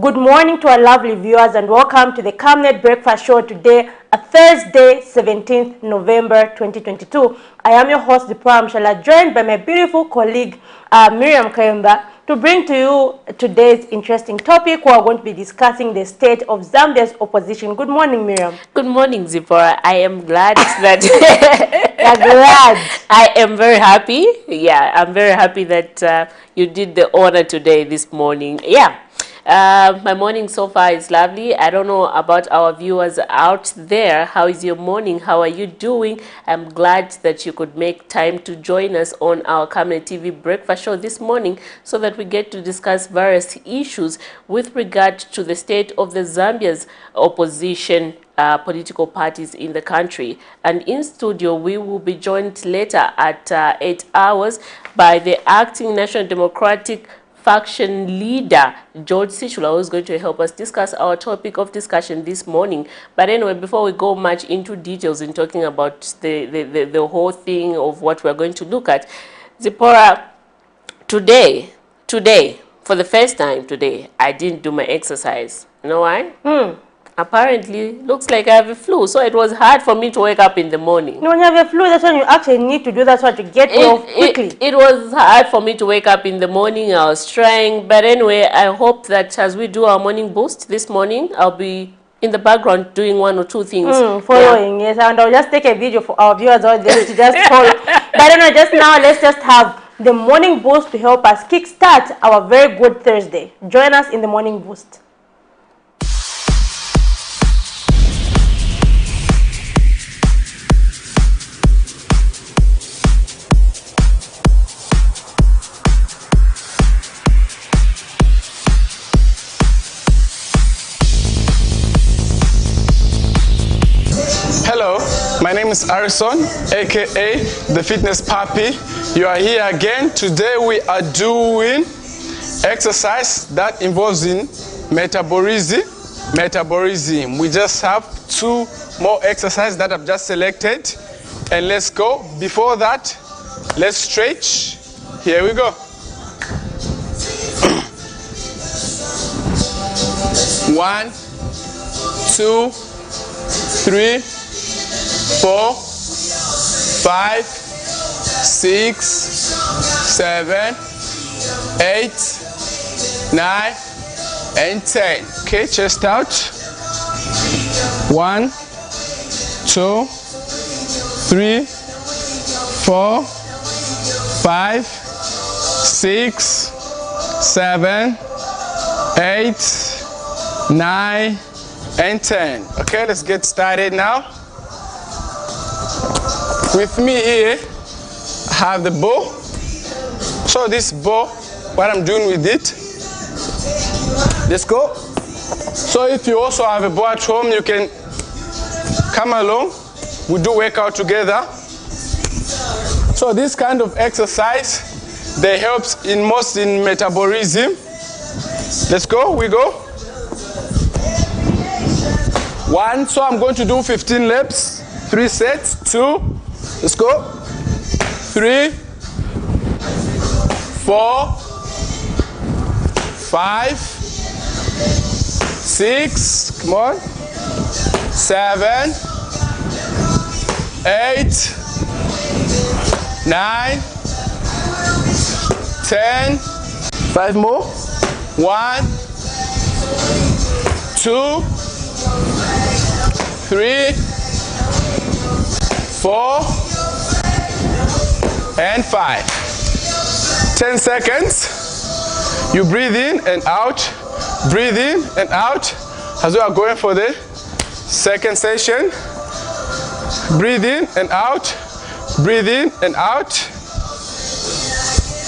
Good morning to our lovely viewers and welcome to the Camnet Breakfast Show today, a Thursday, 17th November 2022. I am your host, Zipporah Mshala, joined by my beautiful colleague, Miriam Kayumba, to bring to you today's interesting topic. We are going to be discussing the state of Zambia's opposition. Good morning, Miriam. Good morning, Zipporah. I am glad that... You're glad. I am very happy. Yeah, I'm very happy that you did the honor today, this morning. Yeah. My morning so far is lovely. I don't know about our viewers out there. How is your morning? How are you doing? I'm glad that you could make time to join us on our Camnet TV breakfast show this morning so that we get to discuss various issues with regard to the state of the Zambia's opposition political parties in the country. And in studio, we will be joined later at 8 hours by the acting National Democratic Faction leader George Sichula, who is going to help us discuss our topic of discussion this morning. But anyway, before we go much into details in talking about the whole thing of what we're going to look at, Zipporah, today, for the first time today, I didn't do my exercise. You know why? Apparently, looks like I have a flu, so it was hard for me to wake up in the morning. No, when you have a flu, that's when you actually need to do that so to get well quickly. It was hard for me to wake up in the morning. I was trying, but anyway, I hope that as we do our morning boost this morning, I'll be in the background doing one or two things. Following, yes, and I'll just take a video for our viewers out there to just follow. But anyway, just now, let's just have the morning boost to help us kickstart our very good Thursday. Join us in the morning boost. Hello, my name is Harrison, aka the Fitness Papi. You are here again. Today we are doing exercise that involves in metabolism. We just have two more exercises that I've just selected, and let's go. Before that, let's stretch. Here we go. 1, 2, 3, 4, 5, 6, 7, 8, 9, and 10. Okay, chest out. 1, 2, 3, 4, 5, 6, 7, 8, 9, and 10. Okay, let's get started now. With me here, I have the bow. So this bow, what I'm doing with it, let's go. So if you also have a bow at home, you can come along. We do work out together. So this kind of exercise, they helps in most in metabolism. Let's go, we go. 1, so I'm going to do 15 reps, 3 sets, 2, let's go, 3, 4, 5, 6, come on, 7, 8, 9, 10, 5 more, 1, 2, 3, 4, and 5. 10 seconds. You breathe in and out, breathe in and out. As we are going for the second session. Breathe in and out, breathe in and out.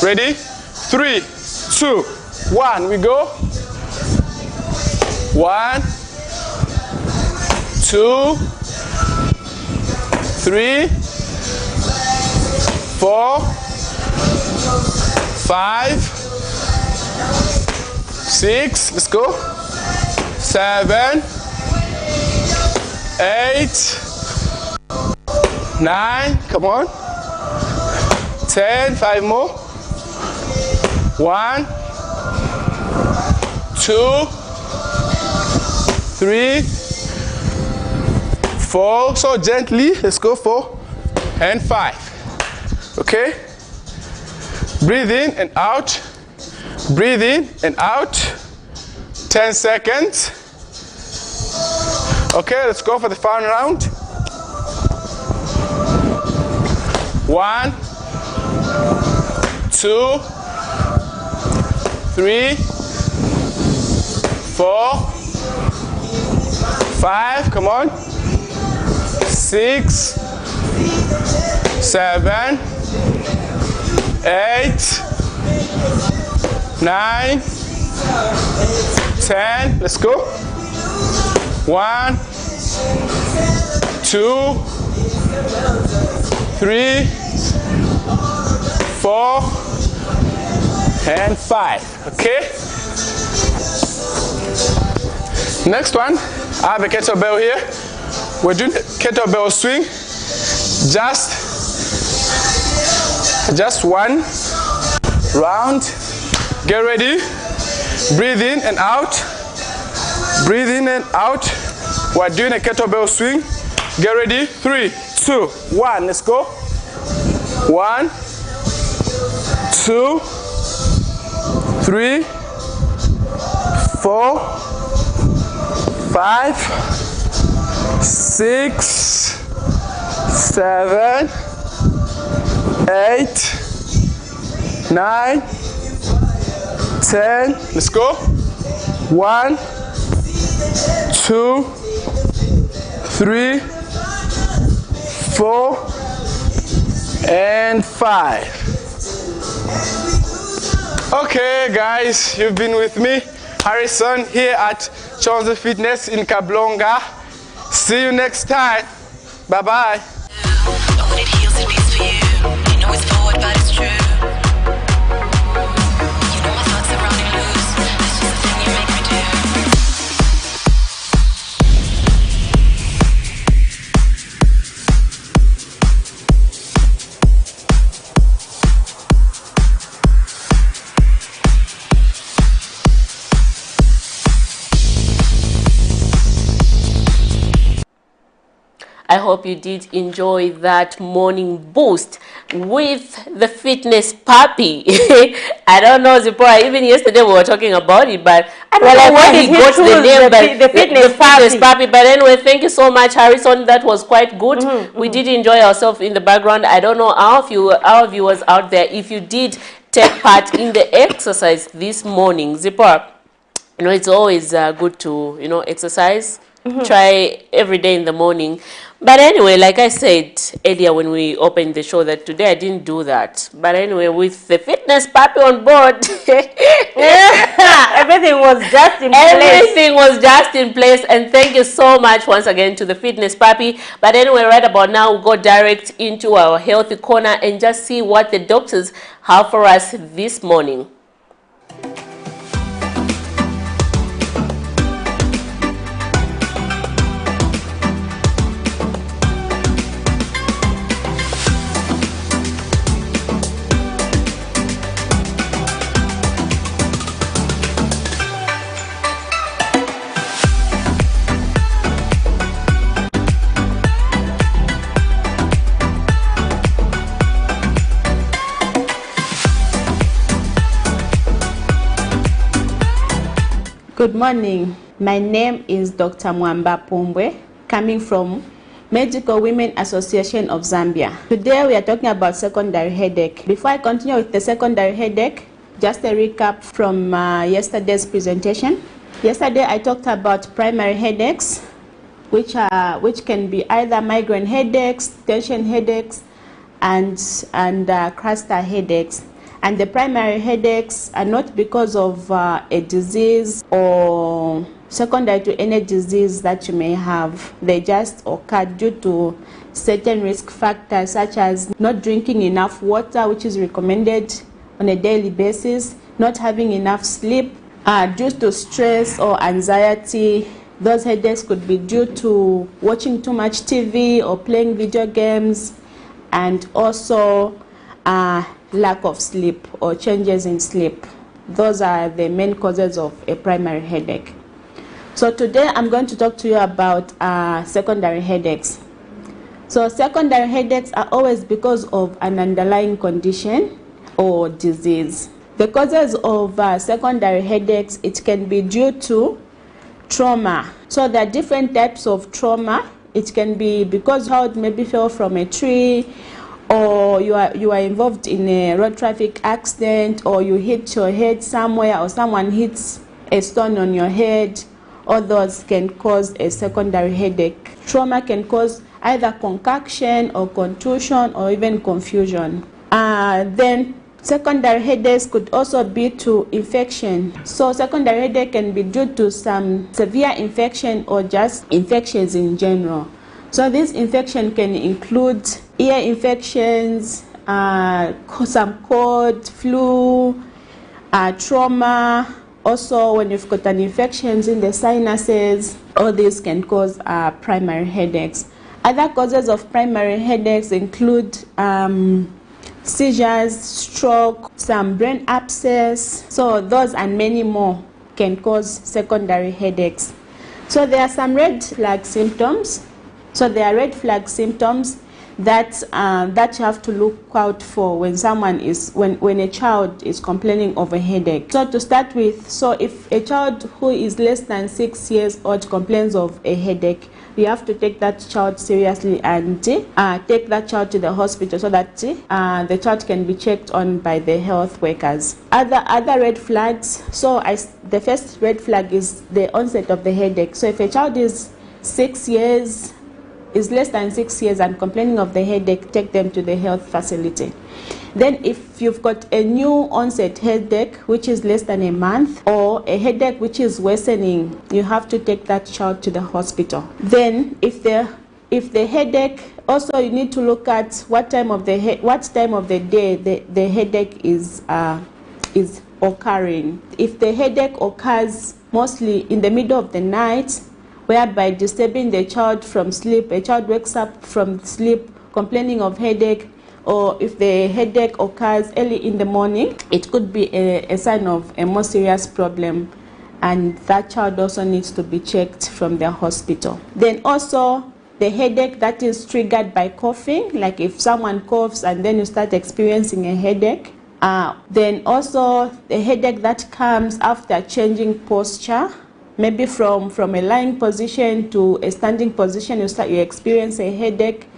Ready? 3, 2, 1. We go. 1, 2, 3, 4, 5, 6, let's go, 7, 8, 9, come on, 10, 5 more, 1, 2, 3, 4. So gently, let's go 4 and 5. Okay? Breathe in and out. Breathe in and out. 10 seconds. Okay, let's go for the final round. 1, 2, 3, 4, 5, come on. 6, 7, 8, 9, 10. Let's go. 1, 2, 3, 4, and 5. Okay? Next one, I have a kettlebell here. We're doing kettlebell swing. Just one round. Get ready. Breathe in and out. Breathe in and out. We're doing a kettlebell swing. Get ready. 3, 2, 1. Let's go. 1, 2, 3, 4, 5, 6, 7, 8, 9, 10. Let's go. 1, 2, 3, 4, and 5. Okay, guys, you've been with me, Harrison, here at Chonzo Fitness in Kablonga. See you next time. Bye-bye. When it heals, it beats for you. You know it's forward, but it's true. You know my thoughts are running loose. That's just the thing you make me do. I hope you did enjoy that morning boost with the fitness puppy. I don't know, Zipporah, even yesterday we were talking about it, but I don't know why he got the name, the fitness puppy. But anyway, thank you so much, Harrison. That was quite good. We did enjoy ourselves in the background. I don't know our viewers out there, if you did take part in the exercise this morning. Zipporah, you know, it's always good to, you know, exercise. Try every day in the morning. But anyway, like I said earlier when we opened the show, that today I didn't do that. But anyway, with the fitness puppy on board, everything was just in place. Everything was just in place. And thank you so much once again to the fitness puppy. But anyway, right about now, we'll go direct into our healthy corner and just see what the doctors have for us this morning. Good morning. My name is Dr. Mwamba Pumbwe, coming from Medical Women Association of Zambia. Today we are talking about secondary headache. Before I continue with the secondary headache, just a recap from yesterday's presentation. Yesterday I talked about primary headaches, which can be either migraine headaches, tension headaches, and cluster headaches. And the primary headaches are not because of a disease or secondary to any disease that you may have. They just occur due to certain risk factors, such as not drinking enough water, which is recommended on a daily basis, not having enough sleep, due to stress or anxiety. Those headaches could be due to watching too much TV or playing video games, and also lack of sleep or changes in sleep. Those are the main causes of a primary headache. So today I'm going to talk to you about secondary headaches. So secondary headaches are always because of an underlying condition or disease. The causes of secondary headaches, it can be due to trauma. So there are different types of trauma. It can be because child maybe fell from a tree, or you are involved in a road traffic accident, or you hit your head somewhere, or someone hits a stone on your head. All those can cause a secondary headache. Trauma can cause either concoction or contusion or even confusion. Then secondary headaches could also be to infection. So secondary headache can be due to some severe infection or just infections in general. So this infection can include ear infections, some cold, flu, trauma. Also, when you've got an infections in the sinuses, all these can cause primary headaches. Other causes of primary headaches include seizures, stroke, some brain abscess. So those and many more can cause secondary headaches. So there are some red flag symptoms. So there are red flag symptoms that you have to look out for when when a child is complaining of a headache. So to start with, so if a child who is less than 6 years old complains of a headache, you have to take that child seriously and take that child to the hospital so that the child can be checked on by the health workers. Other red flags. So the first red flag is the onset of the headache. So if a child is less than 6 years and complaining of the headache, take them to the health facility. Then if you've got a new onset headache which is less than a month, or a headache which is worsening, you have to take that child to the hospital. Then if the headache, also you need to look at what time of the day the headache is occurring. If the headache occurs mostly in the middle of the night, whereby disturbing the child from sleep, a child wakes up from sleep complaining of headache, or if the headache occurs early in the morning, it could be a sign of a more serious problem, and that child also needs to be checked from the hospital. Then also the headache that is triggered by coughing, like if someone coughs and then you start experiencing a headache. Then also the headache that comes after changing posture, maybe from a lying position to a standing position, you experience a headache.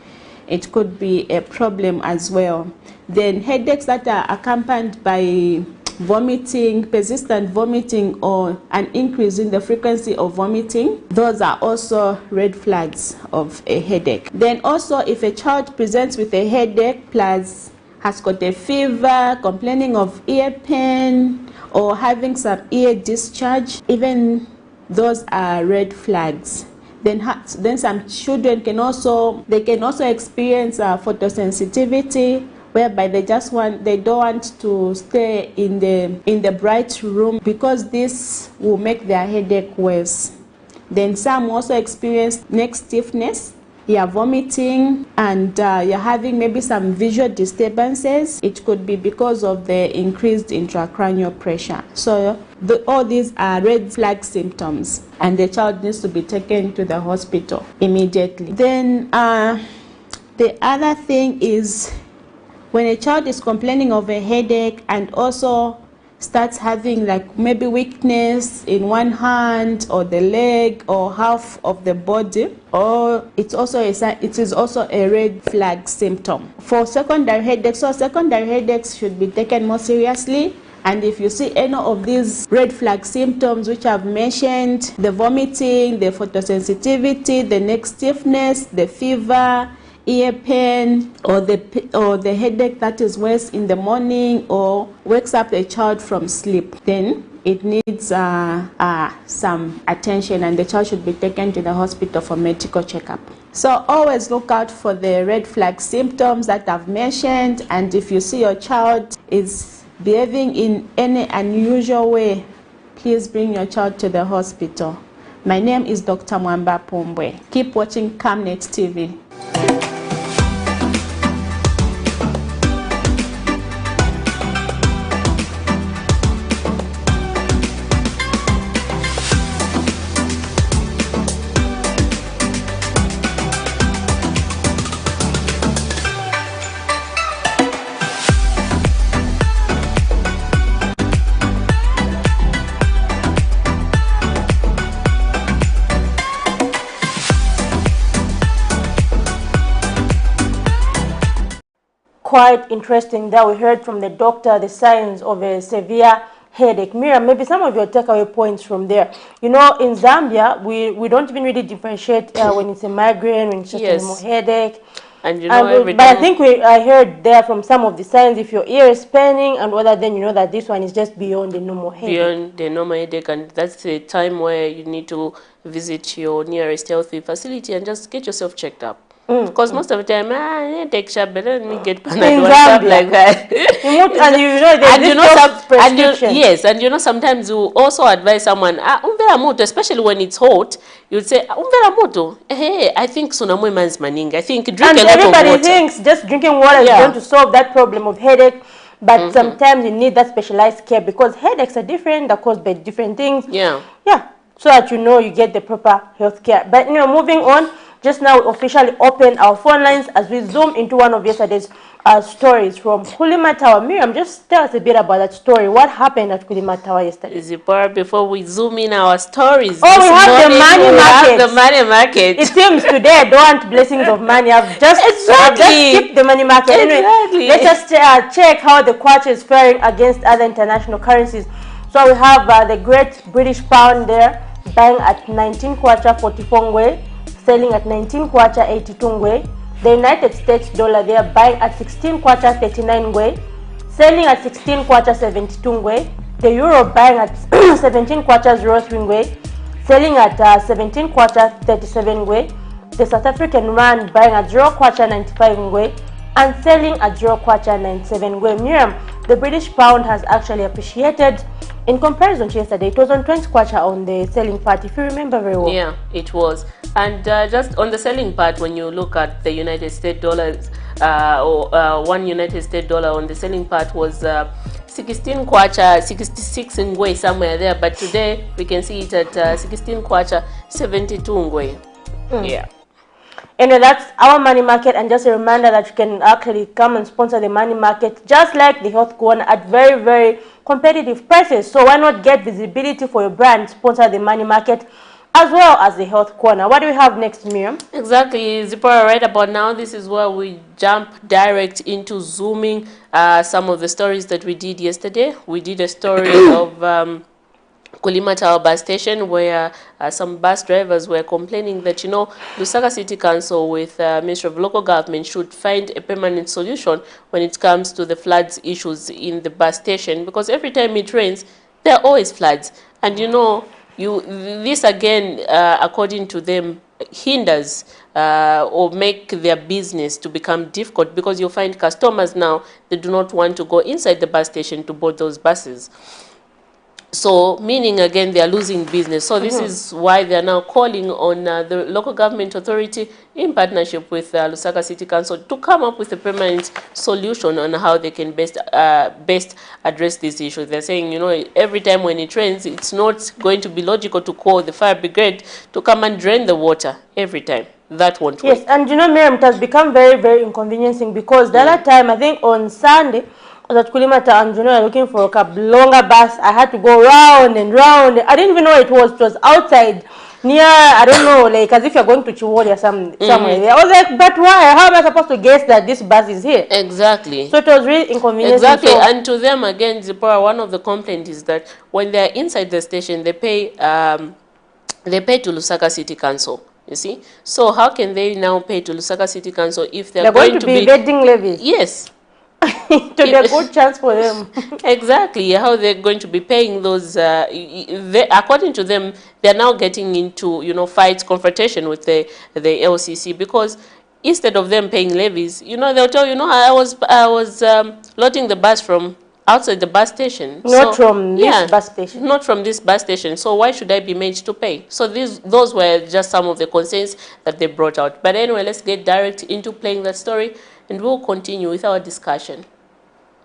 It could be a problem as well. Then headaches that are accompanied by vomiting, persistent vomiting, or an increase in the frequency of vomiting, those are also red flags of a headache. Then also if a child presents with a headache plus has got a fever, complaining of ear pain, or having some ear discharge, even those are red flags. Then some children can also experience photosensitivity, whereby they don't want to stay in the bright room because this will make their headache worse. Then some also experience neck stiffness, you're vomiting, and you're having maybe some visual disturbances. It could be because of the increased intracranial pressure. So all these are red flag symptoms, and the child needs to be taken to the hospital immediately. Then the other thing is when a child is complaining of a headache and also starts having like maybe weakness in one hand or the leg or half of the body, or it is also a red flag symptom for secondary headaches. So secondary headaches should be taken more seriously, and if you see any of these red flag symptoms which I've mentioned, the vomiting, the photosensitivity, the neck stiffness, the fever, ear pain, or the headache that is worse in the morning or wakes up a child from sleep, then it needs some attention, and the child should be taken to the hospital for medical checkup. So always look out for the red flag symptoms that I've mentioned, and if you see your child is behaving in any unusual way, please bring your child to the hospital. My name is Dr. Mwamba Pombwe. Keep watching Camnet TV. quite interesting that we heard from the doctor the signs of a severe headache. Miriam, maybe some of your takeaway points from there. You know, in Zambia, we don't even really differentiate when it's a migraine, when it's just a normal headache. And you know, every but I think I heard there from some of the signs, if your ear is paining and other, then you know that this one is just beyond the normal headache. Beyond the normal headache, and that's the time where you need to visit your nearest healthy facility and just get yourself checked up. Because most of the time, take shot, but let me get Panadol, stuff like that. And you know, yes, and you know, sometimes you also advise someone, umbera moto, especially when it's hot, you'd say, umbera moto, hey, I think sunamwe man's maning. I think drink a lot of water. And everybody thinks just drinking water is going to solve that problem of headache. But sometimes you need that specialized care because headaches are different, they're caused by different things. Yeah. So that you know you get the proper health care. But you know, moving on, just now we officially open our phone lines as we zoom into one of yesterday's stories from Kulima Tower. Miriam, just tell us a bit about that story. What happened at Kulima Tower yesterday? Zipporah, before we zoom in our stories, we have the money market. The money market. It seems today I don't want blessings of money. I've just skipped the money market. Anyway, let's just check how the kwacha is faring against other international currencies. So we have the great British pound there, buying at 19 kwacha 44 ngwe, selling at 19 kwacha 82 ngwe. The United States dollar there, buying at 16 kwacha 39 ngwe, selling at 16 kwacha 72 ngwe. The euro buying at 17 kwacha 03 ngwe, selling at 17 kwacha 37 ngwe. The South African rand buying at 0 kwacha 95 ngwe and selling at 0 kwacha 97 ngwe. Miriam, the British pound has actually appreciated in comparison to yesterday. It was on 20 kwacha on the selling part, if you remember very well. Yeah, it was. And just on the selling part, when you look at the United States dollars, one United States dollar on the selling part was 16 kwacha, 66 ngwe, somewhere there. But today, we can see it at 16 kwacha, 72 ngwe. Yeah. Anyway, that's our money market, and just a reminder that you can actually come and sponsor the money market just like the health corner at very, very competitive prices. So why not get visibility for your brand, sponsor the money market as well as the health corner. What do we have next, Miriam? Exactly, Zipporah, right about now, this is where we jump direct into zooming some of the stories that we did yesterday. We did a story of Kulima Tower bus station where some bus drivers were complaining that, you know, Lusaka City Council with Ministry of Local Government should find a permanent solution when it comes to the floods issues in the bus station, because every time it rains, there are always floods. And, you know, this again, according to them, hinders or make their business to become difficult, because you'll find customers now, they do not want to go inside the bus station to board those buses. So, meaning again, they are losing business. So this is why they are now calling on the local government authority in partnership with Lusaka City Council to come up with a permanent solution on how they can best address this issue. They're saying, you know, every time when it rains, it's not going to be logical to call the fire brigade to come and drain the water every time. That won't work. Yes, and you know, Miriam, it has become very, very inconveniencing, because the other time, I think on Sunday, I was at Kulima Tower and, you know, looking for a longer bus. I had to go round and round. I didn't even know it was outside near, I don't know, like as if you're going to Chiwoli or somewhere there. I was like, but why? How am I supposed to guess that this bus is here? Exactly. So it was really inconveniencing. Exactly, and to them, again, Zipporah, one of the complaints is that when they're inside the station, they pay to Lusaka City Council. You see? So how can they now pay to Lusaka City Council if they're going to be getting levies? Yes. To be a good chance for them. Exactly, how they're going to be paying those, according to them, they're now getting into, you know, confrontation with the LCC, because instead of them paying levies, you know, they'll tell you, no, I was loading the bus from outside the bus station. Not from this bus station. Not from this bus station. So why should I be made to pay? So those were just some of the concerns that they brought out. But anyway, let's get direct into playing that story, and we'll continue with our discussion.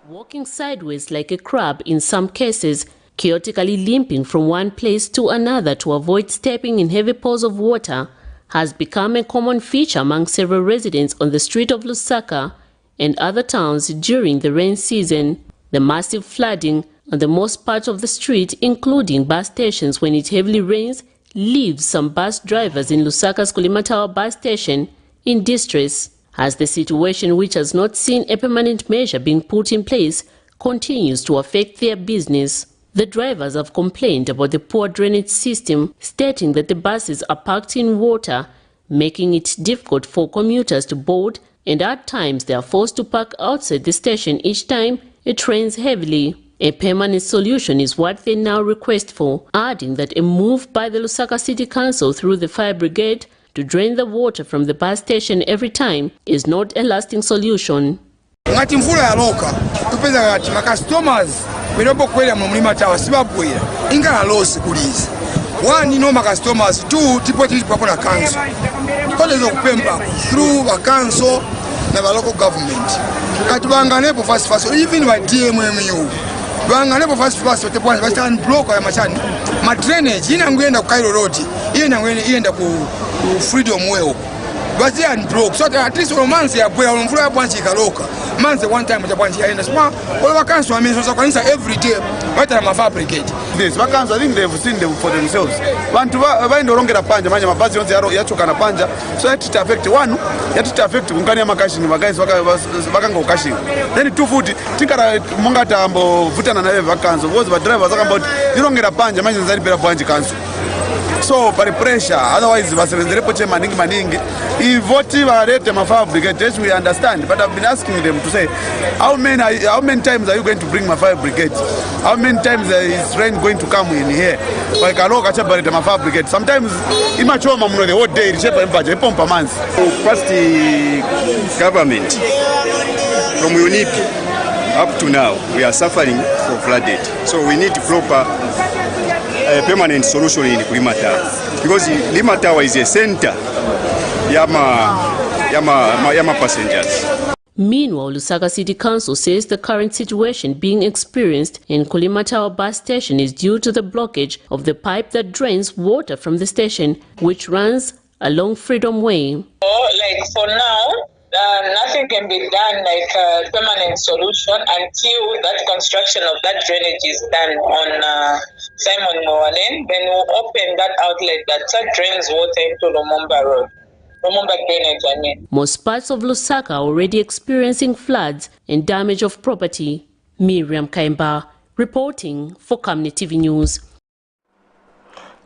Walking sideways like a crab in some cases, chaotically limping from one place to another to avoid stepping in heavy pools of water, has become a common feature among several residents on the street of Lusaka and other towns during the rain season. The massive flooding on the most part of the street, including bus stations when it heavily rains, leaves some bus drivers in Lusaka's Kulima Tower bus station in distress. as the situation, which has not seen a permanent measure being put in place, continues to affect their business. The drivers have complained about the poor drainage system, stating that the buses are packed in water, making it difficult for commuters to board, and at times they are forced to park outside the station each time it rains heavily. A permanent solution is what they now request for, adding that a move by the Lusaka City Council through the fire brigade to drain the water from the bus station every time is not a lasting solution. Ngati mvula yaloka tupeza ngati ma customers benopokwera mu mulima tawa sibabwera ingala loss kuliza one no ma customers two tipo tilipo na council kolezo kupemba through a council na ba local government kati banganepo fast even by DMMU banganepo fast tepwana basta unblock ya machani ma drainage ina ngenda ku Cairo road ina ku freedom way but they unblock so at least romance ya bwa mvula ya bwanchi ikaloka manze one time ya bwanchi yaenda sma all vacancy wameanza kanisa every day wata na fabricate this vacancy I think they've seen them for themselves bantu vaindorongera panja manje mabazi yonse yachoka na panja so it affect one it affect kunkani ya makashi ni guys vakanga ukashi then two foot tikara monga tambo vutana na vacancy because the drivers akamba irongera panja manje nzalipera bwanchi kanso so pari pressure otherwise vasevenzerepo che maningi ivoti varete mafire brigade yes we understand but I've been asking them to say how many times are you going to bring my fire brigade, how many times is rain going to come in here like aloka chabarete mafire brigade sometimes imachoma muno the whole day richepa impaja ipompa manzi. First government from UNIP up to now we are suffering for flooded, so we need proper permanent solution in Kulimatawa because Limatawa is a center yama passengers. Meanwhile, Lusaka City Council says the current situation being experienced in Kulimatawa bus station is due to the blockage of the pipe that drains water from the station, which runs along Freedom Way. Like for now, nothing can be done like a permanent solution until that construction of that drainage is done on Simon Moalen. Then we'll open that outlet that drains water into Lumumba Road. Lumumba drainage, I mean. Most parts of Lusaka are already experiencing floods and damage of property. Miriam Kaimba reporting for Camnet TV News.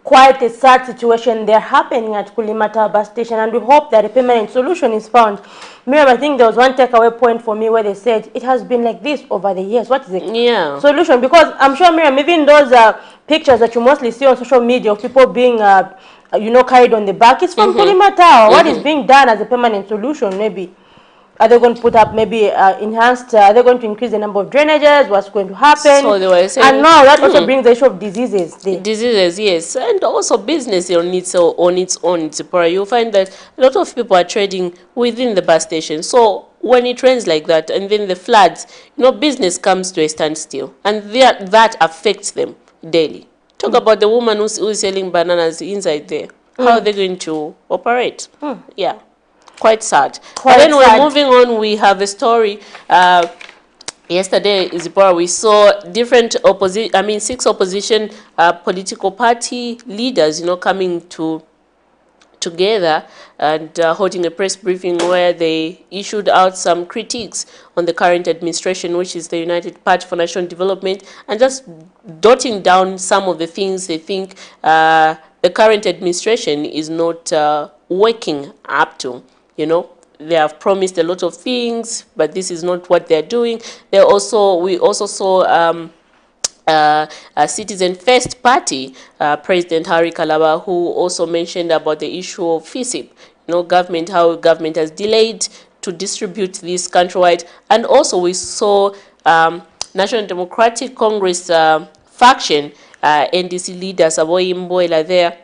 Quite a sad situation there happening at Kulimatawa bus station, and we hope that a permanent solution is found. Miriam, I think there was one takeaway point for me where they said it has been like this over the years. What is the solution? Because I'm sure, Miriam, even those pictures that you mostly see on social media of people being, carried on the back, it's from Kulimatawa. What is being done as a permanent solution, maybe? Are they going to put up maybe enhanced, are they going to increase the number of drainages? What's going to happen? So they were saying, and now that also brings the issue of diseases. Diseases, yes. And also business on its own. You'll find that a lot of people are trading within the bus station. So when it rains like that and then the floods, business comes to a standstill. And that affects them daily. Talk about the woman who's selling bananas inside there. How are they going to operate? Yeah. Quite sad. But anyway, moving on, we have a story. Yesterday, Zipporah, we saw different 6 opposition political party leaders, coming together and holding a press briefing where they issued out some critiques on the current administration, which is the United Party for National Development, and just dotting down some of the things they think the current administration is not waking up to. They have promised a lot of things, but this is not what they're doing. We also saw a Citizen First Party, President Harry Kalaba, who also mentioned about the issue of FISIP, how government has delayed to distribute this countrywide. And also we saw National Democratic Congress faction, NDC leader Saboyi Mboela there,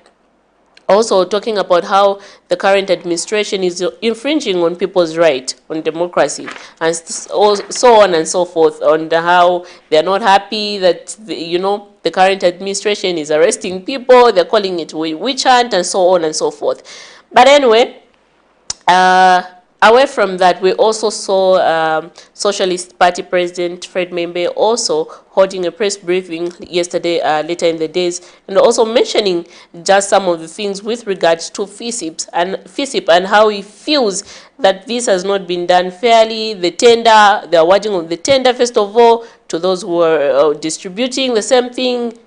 also talking about how the current administration is infringing on people's right on democracy, and so on and so forth, on how they're not happy that the current administration is arresting people, they're calling it witch hunt, and so on and so forth. But anyway, away from that, we also saw Socialist Party President Fred Membe also holding a press briefing yesterday, later in the days, and also mentioning just some of the things with regards to FISIP and how he feels that this has not been done fairly. The tender, the awarding of the tender, first of all, to those who are distributing the same thing,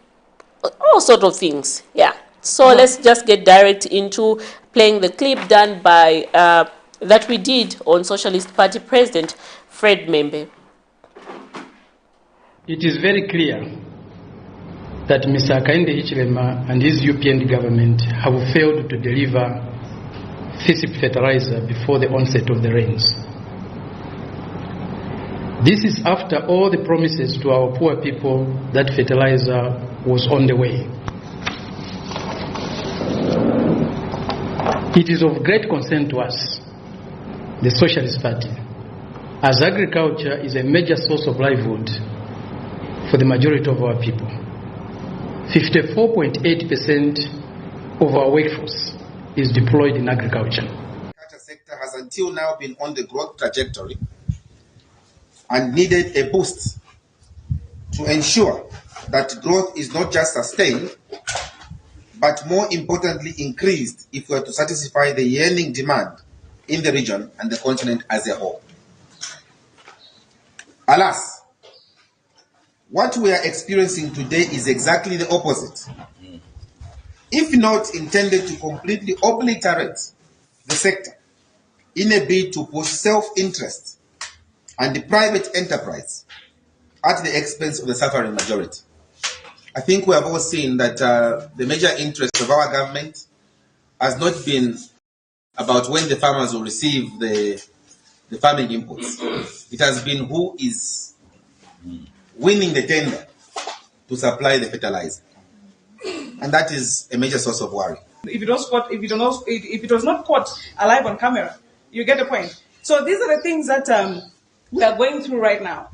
all sort of things. Yeah. So let's just get direct into playing the clip done by that we did on Socialist Party President Fred Membe. It is very clear that Mr. Hakainde Hichilema and his UPND government have failed to deliver FISIP fertilizer before the onset of the rains. This is after all the promises to our poor people that fertilizer was on the way. It is of great concern to us, the Socialist Party, as agriculture is a major source of livelihood for the majority of our people. 54.8% of our workforce is deployed in agriculture. The agriculture sector has until now been on the growth trajectory and needed a boost to ensure that growth is not just sustained, but more importantly increased if we are to satisfy the yearning demand in the region and the continent as a whole. Alas, what we are experiencing today is exactly the opposite. If not intended to completely obliterate the sector in a bid to push self-interest and the private enterprise at the expense of the suffering majority. I think we have all seen that the major interest of our government has not been about when the farmers will receive the farming inputs. It has been who is winning the tender to supply the fertilizer. And that is a major source of worry. If it was not caught alive on camera, you get the point. So these are the things that we are going through right now.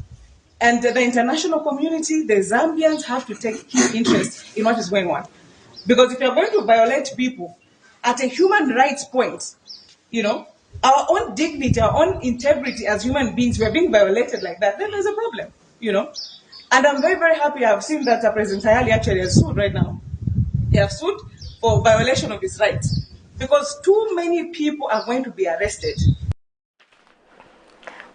And the international community, the Zambians, have to take keen interest in what is going on. Because if you're going to violate people at a human rights point, you know, our own dignity, our own integrity as human beings, we're being violated like that, then there's a problem, you know. And I'm very, very happy I've seen that President Hayali actually has sued right now. He has sued for violation of his rights. Because too many people are going to be arrested.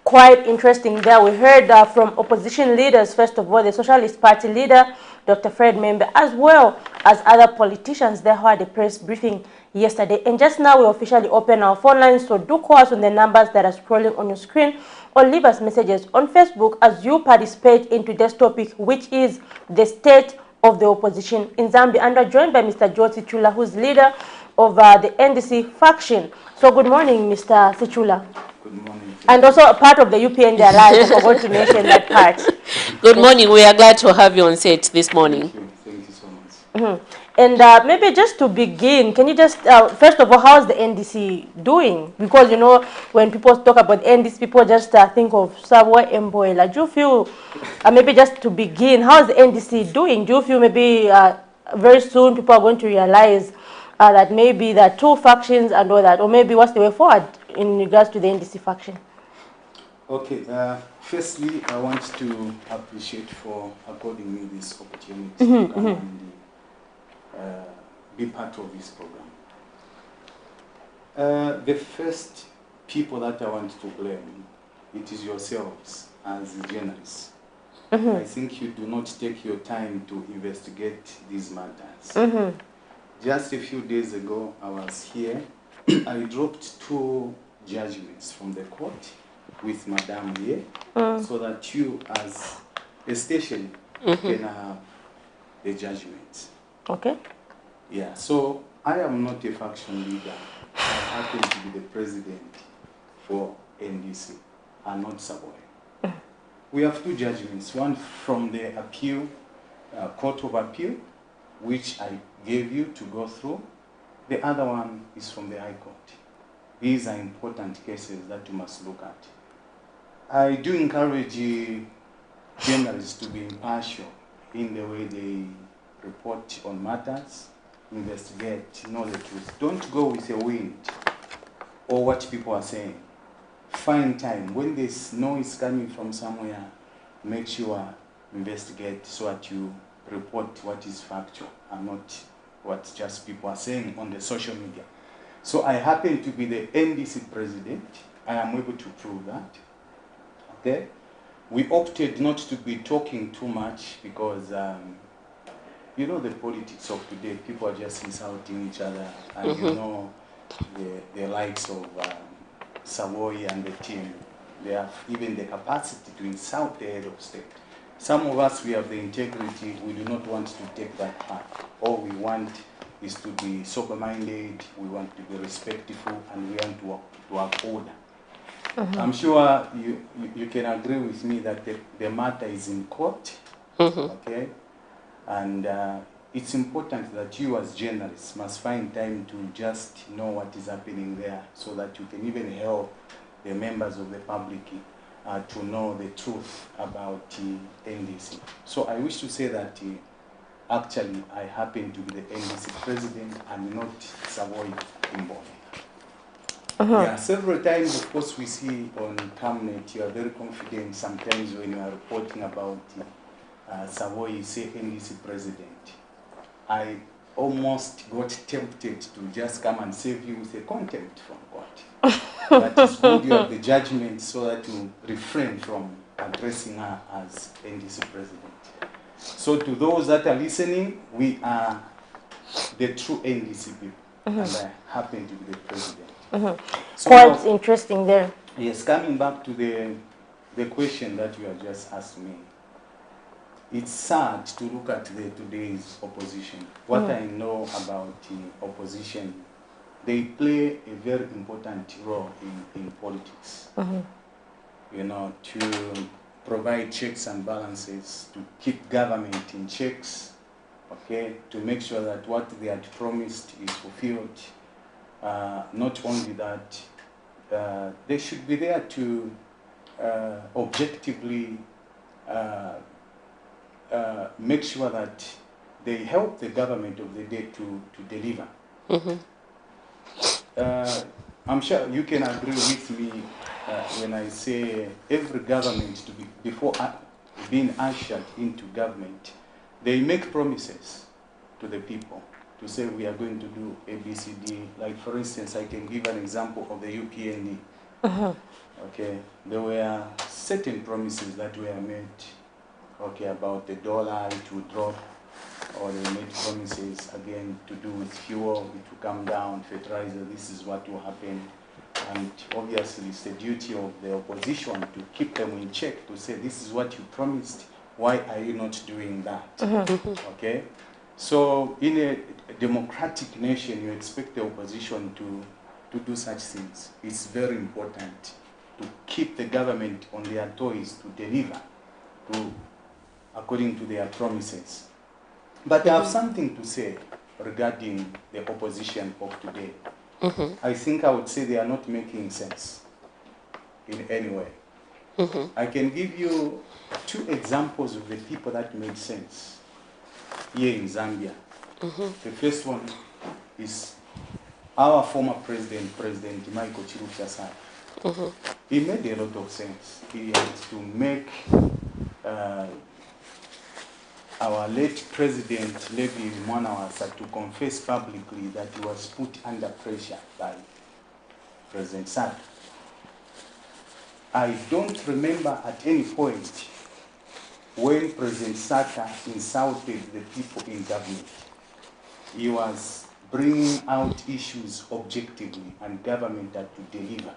Quite interesting there. We heard from opposition leaders, first of all, the Socialist Party leader, Dr. Fred Membe, as well as other politicians there who had a press briefing yesterday. And just now we officially open our phone lines, so do call us on the numbers that are scrolling on your screen or leave us messages on Facebook as you participate in today's topic, which is the state of the opposition in Zambia. And we're joined by Mr. George Sichula, who's leader of the NDC faction. So good morning, Mr. Sichula. Good morning. And also a part of the UPND Alliance. I forgot to mention that part. Good morning. We are glad to have you on set this morning. Thank you so much. And maybe just to begin, can you just, first of all, how's the NDC doing? Because, you know, when people talk about NDC, people just think of Sabwa Mboela. Do you feel, maybe just to begin, how's the NDC doing? Do you feel maybe very soon people are going to realize that maybe there are two factions and all that, or maybe what's the way forward in regards to the NDC faction? Okay, firstly, I want to appreciate for according me this opportunity to come and be part of this program. The first people that I want to blame, it is yourselves as journalists. I think you do not take your time to investigate these matters. Just a few days ago, I was here. I dropped 2 judgments from the court with Madam here, so that you, as a station, can have the judgment. Okay. Yeah, so I am not a faction leader. I happen to be the president for NDC, and not Savoy. We have 2 judgments, one from the appeal, Court of Appeal, which I gave you to go through. The other one is from the High Court. These are important cases that you must look at. I do encourage journalists to be impartial in the way they report on matters, investigate, know the truth. Don't go with the wind or what people are saying. find time. When there's noise coming from somewhere, make sure investigate so that you report what is factual and not what just people are saying on the social media. So I happen to be the NDC president. I am able to prove that. Okay? We opted not to be talking too much because you know the politics of today, people are just insulting each other, and you know the likes of Savoy and the team, they have even the capacity to insult the head of state. Some of us, we have the integrity, we do not want to take that path. All we want is to be sober-minded, we want to be respectful, and we want to have order. I'm sure you can agree with me that the matter is in court, okay? And it's important that you as journalists must find time to just know what is happening there so that you can even help the members of the public to know the truth about NDC. So I wish to say that actually I happen to be the NDC president and not Savoy Imbone. Yeah, several times, of course, we see on Camnet, you are very confident sometimes when you are reporting about Savoy, you say NDC president. I almost got tempted to just come and save you with a contempt from God. That is good, you have the judgment so that you refrain from addressing her as NDC president. So to those that are listening, we are the true NDC people, and I happen to be the president. So quite interesting there. Yes, coming back to the question that you have just asked me, it's sad to look at today's opposition. What I know about the opposition, they play a very important role in politics. You know, to provide checks and balances, to keep government in checks, okay, to make sure that what they had promised is fulfilled. Not only that, they should be there to objectively make sure that they help the government of the day to deliver. I'm sure you can agree with me when I say every government, before being ushered into government, they make promises to the people to say we are going to do A, B, C, D. Like for instance, I can give an example of the UPND. Okay, there were certain promises that were made, okay, about the dollar, it would drop, or they made promises again to do with fuel, it will come down, fertilizer, this is what will happen. And obviously it's the duty of the opposition to keep them in check, to say this is what you promised, why are you not doing that? Okay, so in a democratic nation, you expect the opposition to do such things. It's very important to keep the government on their toes, to deliver according to their promises. But I have something to say regarding the opposition of today. I think I would say they are not making sense in any way. I can give you 2 examples of the people that made sense here in Zambia. The first one is our former president, President Michael Chirupya. He made a lot of sense. He had to make our late president, Levi Mwanawasa, to confess publicly that he was put under pressure by President Sata. I don't remember at any point when President Sata insulted the people in government. He was bringing out issues objectively, and government had to deliver.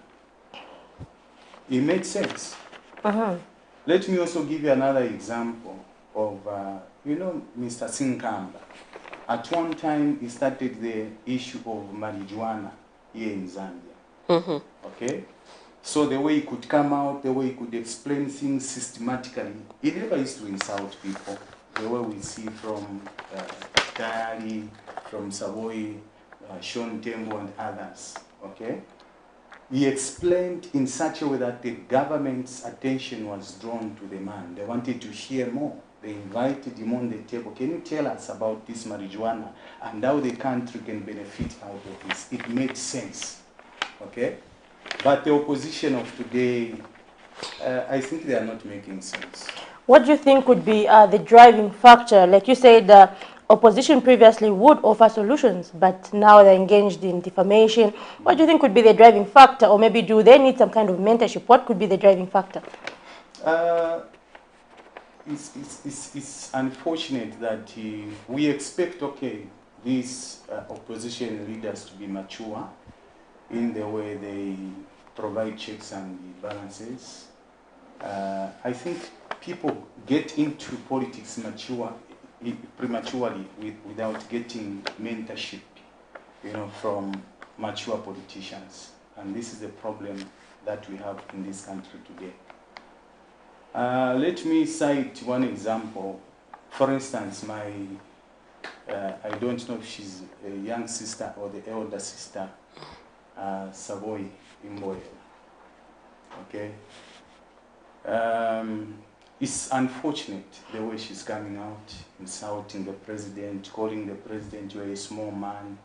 It made sense. Let me also give you another example of, you know, Mr. Sinkamba. At one time, he started the issue of marijuana here in Zambia. Okay? So the way he could come out, the way he could explain things systematically, he never used to insult people. The way we see from Diary, from Savoy, Sean Tembo and others. Okay? He explained in such a way that the government's attention was drawn to the man. They wanted to hear more. They invited him on the table. Can you tell us about this marijuana and how the country can benefit out of this? It made sense. Okay? But the opposition of today, I think they are not making sense. What do you think would be the driving factor? Like you said, the opposition previously would offer solutions, but now they're engaged in defamation. What do you think would be the driving factor? Or maybe do they need some kind of mentorship? What could be the driving factor? It's unfortunate that we expect, okay, these opposition leaders to be mature in the way they provide checks and balances. I think people get into politics prematurely without getting mentorship, from mature politicians. And this is the problem that we have in this country today. Let me cite one example. For instance, I don't know if she's a young sister or the elder sister, Savoy Imboya. Okay? It's unfortunate the way she's coming out, insulting the president, calling the president, you're a small man,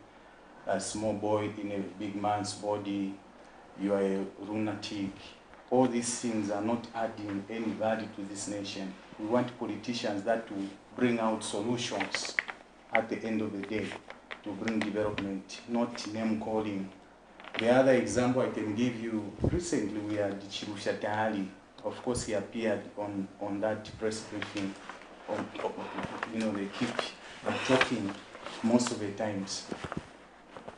a small boy in a big man's body, you are a lunatic. All these things are not adding any value to this nation. We want politicians that will bring out solutions at the end of the day to bring development, not name calling. The other example I can give you, recently we had Chirusha Tahali. Of course, he appeared on that press briefing. They keep talking most of the times.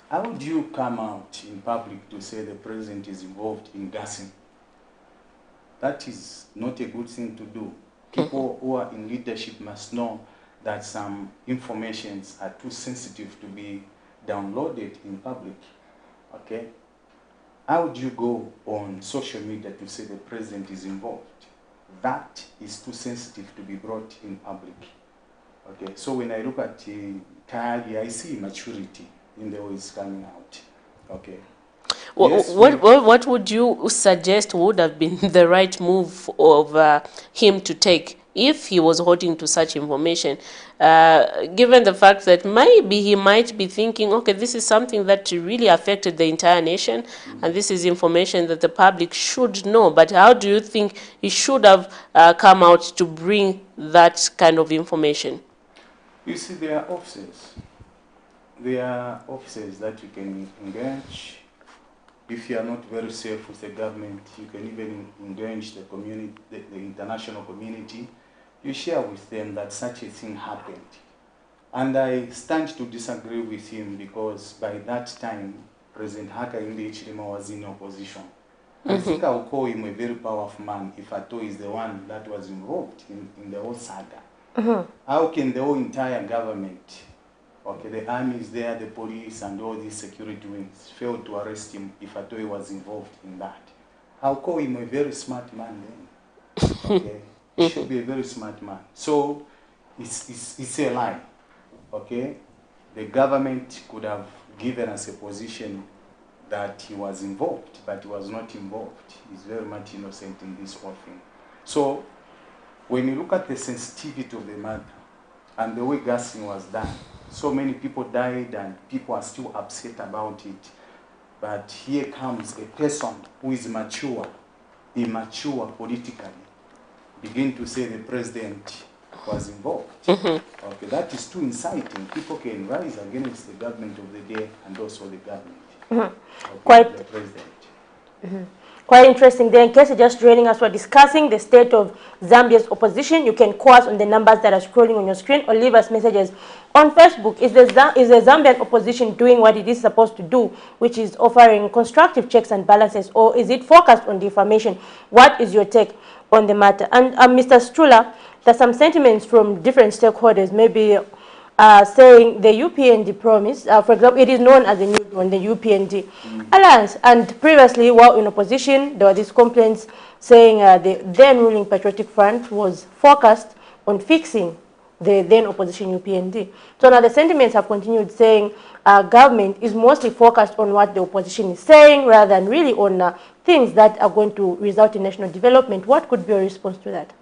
How do you come out in public to say the president is involved in gassing? That is not a good thing to do. People who are in leadership must know that some informations are too sensitive to be downloaded in public. Okay? How do you go on social media to say the president is involved? That is too sensitive to be brought in public. Okay, so when I look at Tahali, I see maturity in the way it's coming out. Okay. What would you suggest would have been the right move of him to take if he was holding to such information, given the fact that maybe he might be thinking, okay, this is something that really affected the entire nation, and this is information that the public should know. But how do you think he should have come out to bring that kind of information? You see, there are offices. There are offices that you can engage. If you are not very safe with the government, you can even engage the community, the international community. You share with them that such a thing happened. And I stand to disagree with him because by that time, President Hakainde Hichilema was in opposition. I think I would call him a very powerful man if Ato is the one that was involved in the whole saga. How can the whole entire government, okay, the army is there, the police and all these security wings, fail to arrest him if Ato was involved in that? I'll call him a very smart man then. Okay? He should be a very smart man. So it's a lie. Okay? The government could have given us a position that he was involved, but he was not involved. He's very much innocent in this whole thing. So when you look at the sensitivity of the matter and the way gassing was done, so many people died and people are still upset about it. But here comes a person who is mature, immature politically, begin to say the president was involved. Okay, that is too inciting. People can rise against the government of the day and also the government. Okay, the president. Quite interesting there. In case you're just joining us, we're discussing the state of Zambia's opposition. You can call us on the numbers that are scrolling on your screen or leave us messages on Facebook. Is the Zambian opposition doing what it is supposed to do, which is offering constructive checks and balances, or is it focused on defamation? What is your take on the matter? And Mr. Strula, there's some sentiments from different stakeholders, maybe saying the UPND promise, for example, it is known as the new one, the UPND alliance. And previously, while in opposition, there were these complaints saying the then ruling Patriotic Front was focused on fixing the then opposition UPND. So now the sentiments have continued saying government is mostly focused on what the opposition is saying rather than really on things that are going to result in national development. What could be a response to that?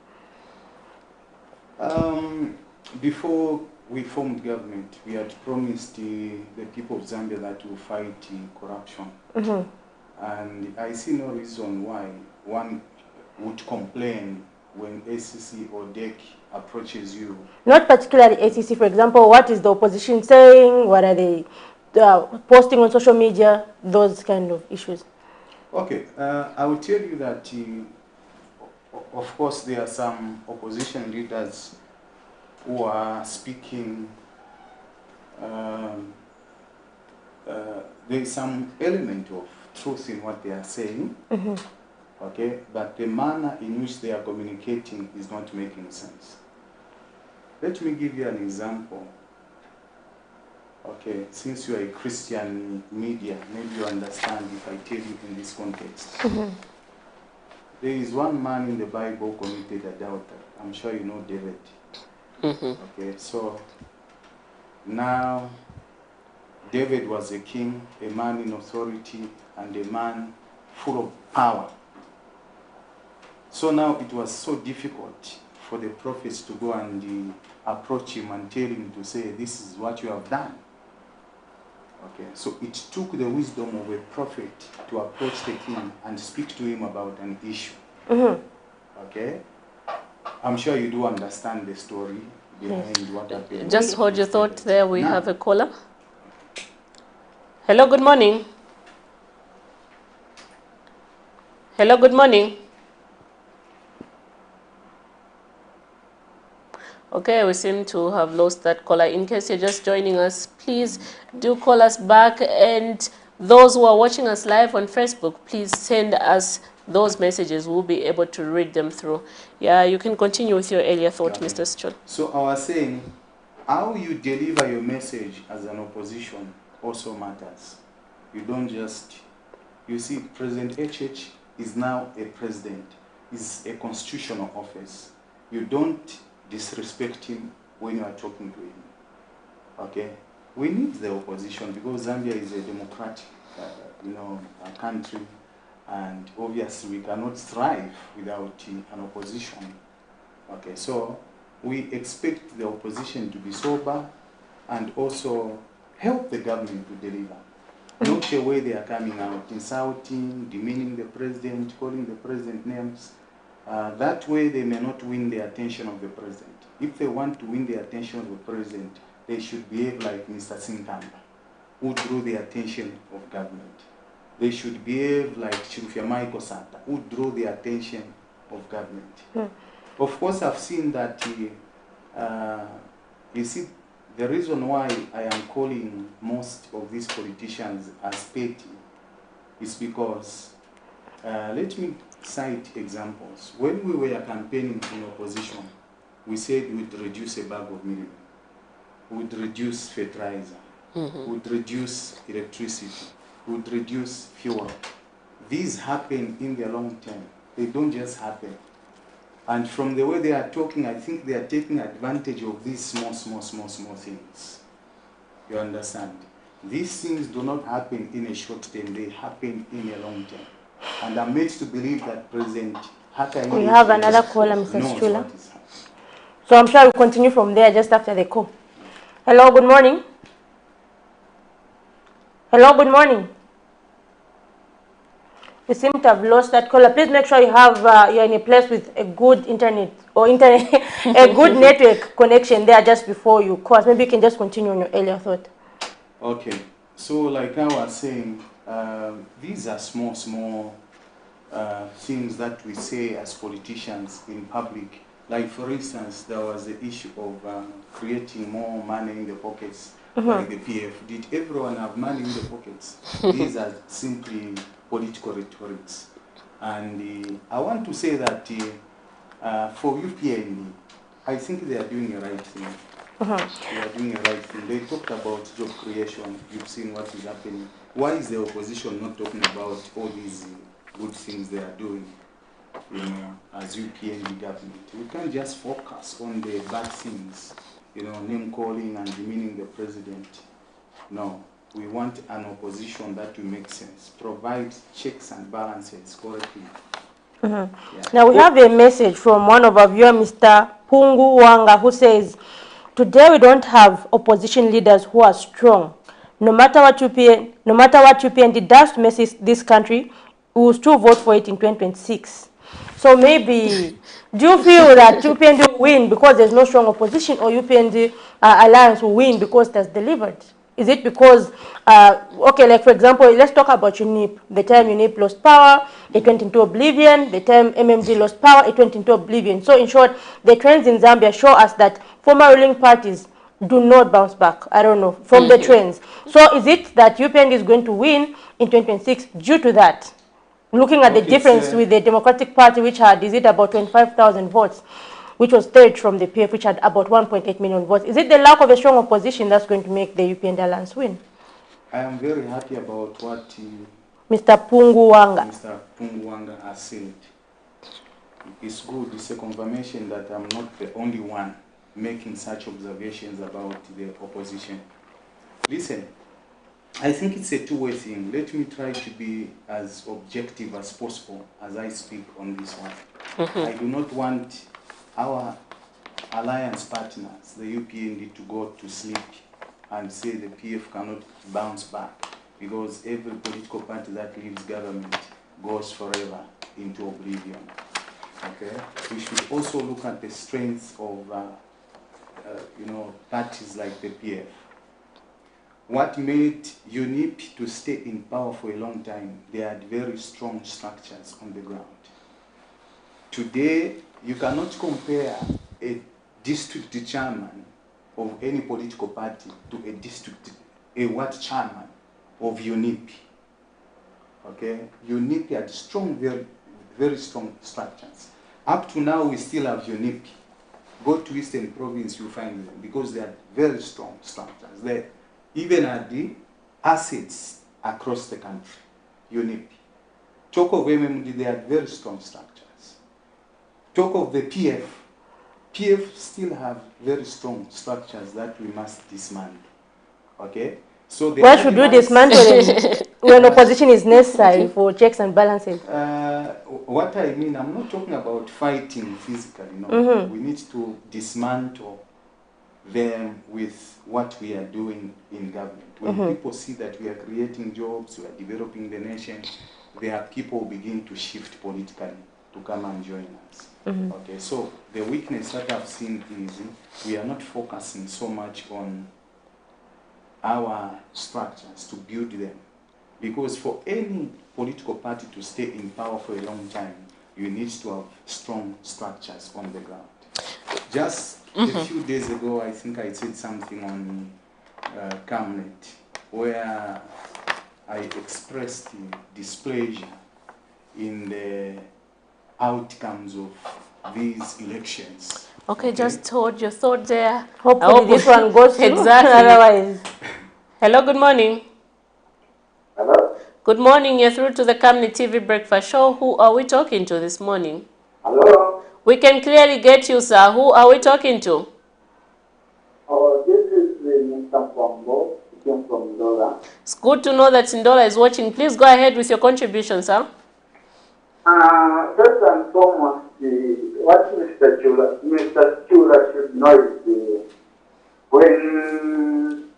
Before we formed government, we had promised the people of Zambia that we will fight corruption. And I see no reason why one would complain when ACC or DEC approaches you. Not particularly ACC, for example. What is the opposition saying? What are they posting on social media? Those kind of issues. Okay, I will tell you that, of course, there are some opposition leaders who are speaking. There is some element of truth in what they are saying, okay, but the manner in which they are communicating is not making sense. Let me give you an example. Okay, since you are a Christian media, maybe you understand if I tell you in this context. There is one man in the Bible committed adultery. I'm sure you know David. Okay, so now David was a king, a man in authority, and a man full of power. So now it was so difficult for the prophets to go and approach him and tell him to say, this is what you have done. Okay, so it took the wisdom of a prophet to approach the king and speak to him about an issue. Okay, I'm sure you do understand the story behind what happened. Just hold your thought there. We have a caller. Hello, good morning. Hello, good morning. Okay, we seem to have lost that caller. In case you're just joining us, please do call us back. And those who are watching us live on Facebook, please send us those messages. We'll be able to read them through. Yeah, you can continue with your earlier thought, Mr. Schol. So I was saying, how you deliver your message as an opposition also matters. You don't just, you see, President HH is now a president, is a constitutional office. You don't disrespect him when you are talking to him. Okay? We need the opposition because Zambia is a democratic, country, and obviously we cannot thrive without an opposition. Okay, so we expect the opposition to be sober and also help the government to deliver. Not the way they are coming out, insulting, demeaning the president, calling the president names. That way they may not win the attention of the president. If they want to win the attention of the president, they should behave like Mr. Sintamba, who drew the attention of government. They should behave like Chirufya Michael Santa, who drew the attention of government. Of course, I've seen that, you see, the reason why I am calling most of these politicians as petty is because, let me cite examples. When we were campaigning in opposition, we said we'd reduce a bag of milk, we'd reduce fertilizer, we'd reduce electricity, we'd reduce fuel. These happen in the long term. They don't just happen. And from the way they are talking, I think they are taking advantage of these small things. You understand? These things do not happen in a short term, they happen in a long term. And I'm made to believe that President Hakainde... We have another caller, Mr. Schula. So I'm sure we'll continue from there just after the call. Hello, good morning. Hello, good morning. We seem to have lost that caller. Please make sure you have you're in a place with a good internet or a good network connection there just before you call. Maybe you can just continue on your earlier thought. Okay. So like I was saying, these are small things that we say as politicians in public. Like for instance, there was the issue of creating more money in the pockets, like the PF. Did everyone have money in the pockets? These are simply political rhetorics. And I want to say that for UPND, I think they are doing the right thing. They are doing the right thing. They talked about job creation. You've seen what is happening. Why is the opposition not talking about all these good things they are doing, as UPND government? We can't just focus on the bad things, name calling and demeaning the president. No. We want an opposition that will make sense, provide checks and balances correctly. Yeah. Now we have a message from one of our viewers, Mr. Pungu Wanga, who says, today we don't have opposition leaders who are strong. no matter what UPND does to mess this country, we will still vote for it in 2026. So maybe, do you feel that UPND will win because there's no strong opposition, or UPND alliance will win because it has delivered? Is it because, okay, like for example, let's talk about UNIP. The time UNIP lost power, it went into oblivion. The time MMD lost power, it went into oblivion. So in short, the trends in Zambia show us that former ruling parties do not bounce back, I don't know, from the trends. So is it that UPND is going to win in 2026 due to that? Looking at the difference with the Democratic Party, which had, is it about 25,000 votes, which was third from the PF, which had about 1.8 million votes. Is it the lack of a strong opposition that's going to make the UPND alliance win? I am very happy about what Mr. Punguwanga has said. It's good, it's a confirmation that I'm not the only one making such observations about the opposition. Listen, I think it's a two-way thing. Let me try to be as objective as possible as I speak on this one. I do not want our alliance partners, the UPND, to go to sleep and say the PF cannot bounce back, because every political party that leaves government goes forever into oblivion. Okay? We should also look at the strengths of parties like the PF. What made UNIP to stay in power for a long time, they had very strong structures on the ground. Today, you cannot compare a district chairman of any political party to a ward chairman of UNIP. Okay? UNIP had strong, very, very strong structures. Up to now, we still have UNIP. Go to Eastern Province, you find them, because they are very strong structures. They even at the assets across the country, UNIP. Talk of MMD, they had very strong structures. Talk of the PF still have very strong structures that we must dismantle. Okay? So why should we dismantle them when opposition is necessary for checks and balances? What I mean, I'm not talking about fighting physically, no. We need to dismantle them with what we are doing in government. When people see that we are creating jobs, we are developing the nation, there are people who begin to shift politically to come and join us. Okay, so the weakness that I've seen is we are not focusing so much on our structures to build them. Because for any political party to stay in power for a long time, you need to have strong structures on the ground. Just a few days ago, I think I said something on Camnet, where I expressed displeasure in the outcomes of these elections. Okay, just hold your thought there. Hopefully this one goes through. Exactly. Otherwise. Hello, good morning. Hello? Good morning, you're through to the Camnet TV Breakfast Show. Who are we talking to this morning? Hello? We can clearly get you, sir. Who are we talking to? Oh, this is Mr. Pombo. He came from Ndola. It's good to know that Ndola is watching. Please go ahead with your contribution, sir. First and foremost, what Mr. Chula should know is when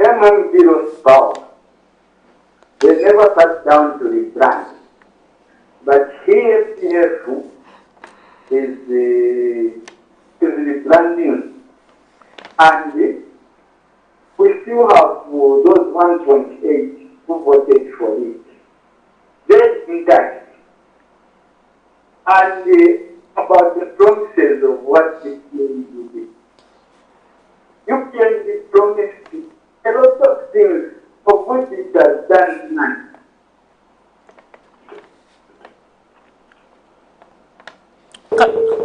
MMD lost power, they never sat down to replan. But here, PF is replanning, and we still have those 1.8 who voted for it. They're intact. And about the promises of what the UPND did. UPND promised a lot of things of which it has done none.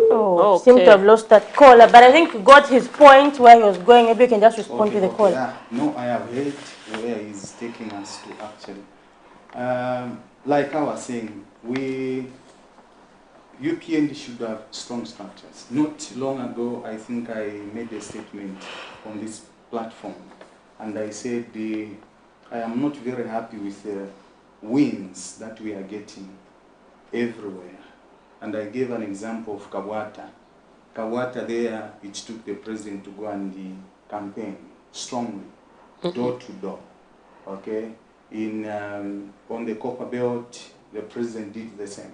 Oh, seem to have lost that caller, but I think you got his point where he was going. Maybe you can just respond to the call. Yeah. No, I have heard where he's taking us to actually. Like I was saying, UPND should have strong structures. Not long ago, I think I made a statement on this platform, and I said I am not very happy with the wins that we are getting everywhere. And I gave an example of Kabwata. Kawata there, it took the president to go and campaign strongly, door to door. Okay, on the Copper Belt, the president did the same.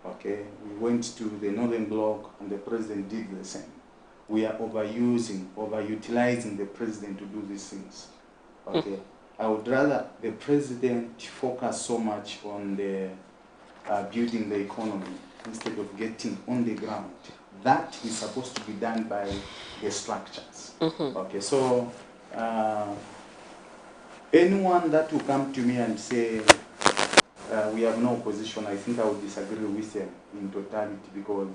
Okay, we went to the Northern Bloc, and the president did the same. We are overutilizing the president to do these things. Okay, I would rather the president focus so much on the building the economy instead of getting on the ground. That is supposed to be done by the structures. Okay, so anyone that will come to me and say we have no opposition, I think I would disagree with them in totality, because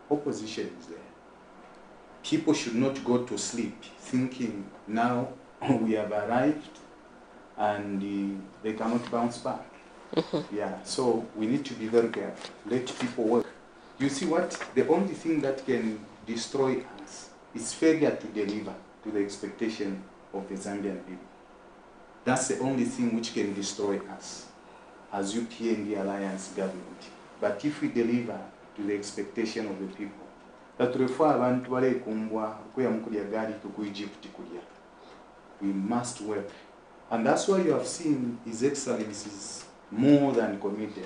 opposition is there. People should not go to sleep thinking now we have arrived and they cannot bounce back. Yeah, so we need to be very careful. Let people work. You see what? The only thing that can destroy us is failure to deliver to the expectation of the Zambian people. That's the only thing which can destroy us as UPND Alliance government. But if we deliver to the expectation of the people, that we must work. And that's why you have seen His Excellency is more than committed.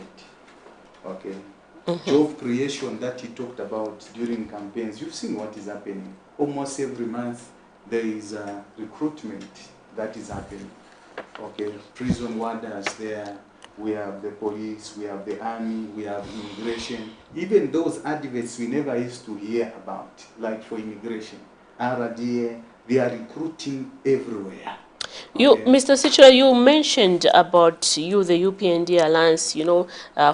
Okay. Job creation that he talked about during campaigns, you've seen what is happening. Almost every month there is a recruitment that is happening. Okay, prison warders there, we have the police, we have the army, we have immigration. Even those adverts we never used to hear about, like for immigration, RDA, they are recruiting everywhere. You, Mr. Sichula, you mentioned about the UPND Alliance,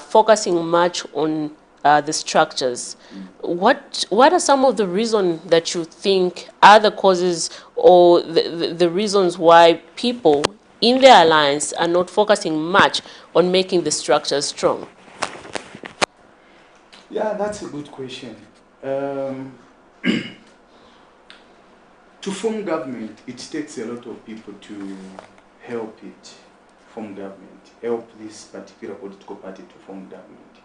focusing much on the structures. What are some of the reasons that you think are the causes or the reasons why people in the alliance are not focusing much on making the structures strong? Yeah, that's a good question. To form government, it takes a lot of people to help it form government, help this particular political party to form government.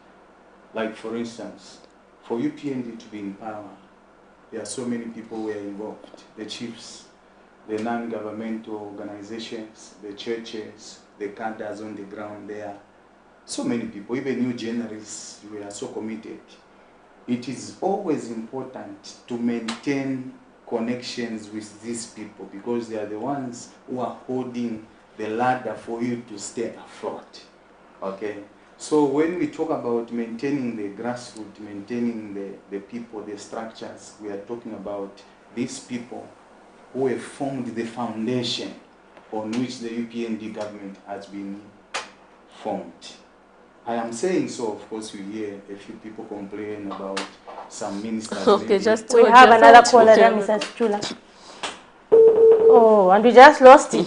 Like, for instance, for UPND to be in power, there are so many people who are involved. The chiefs, the non-governmental organizations, the churches, the cadres on the ground there. So many people, even new journalists, we are so committed. It is always important to maintain connections with these people, because they are the ones who are holding the ladder for you to stay afloat. Okay? So when we talk about maintaining the grassroots, maintaining the people, the structures, we are talking about these people who have formed the foundation on which the UPND government has been formed. I am saying so, of course, we hear a few people complain about some ministers. Okay, we have another caller there, Mrs. Chula. Oh, and we just lost it.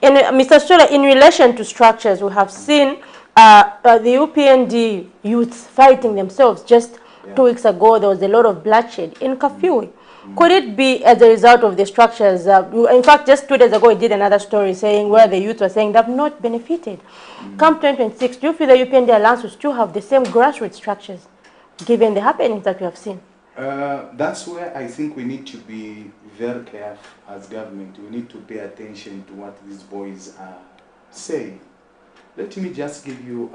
Mr. Chula, in relation to structures, we have seen the UPND youths fighting themselves. Just 2 weeks ago, there was a lot of bloodshed in Kafue. Could it be as a result of the structures? In fact, just 2 days ago, we did another story saying where the youth were saying they have not benefited. Come 2026, do you feel the UPND Alliance will still have the same grassroots structures, given the happenings that we have seen? That's where I think we need to be very careful as government. We need to pay attention to what these boys are saying. Let me just give you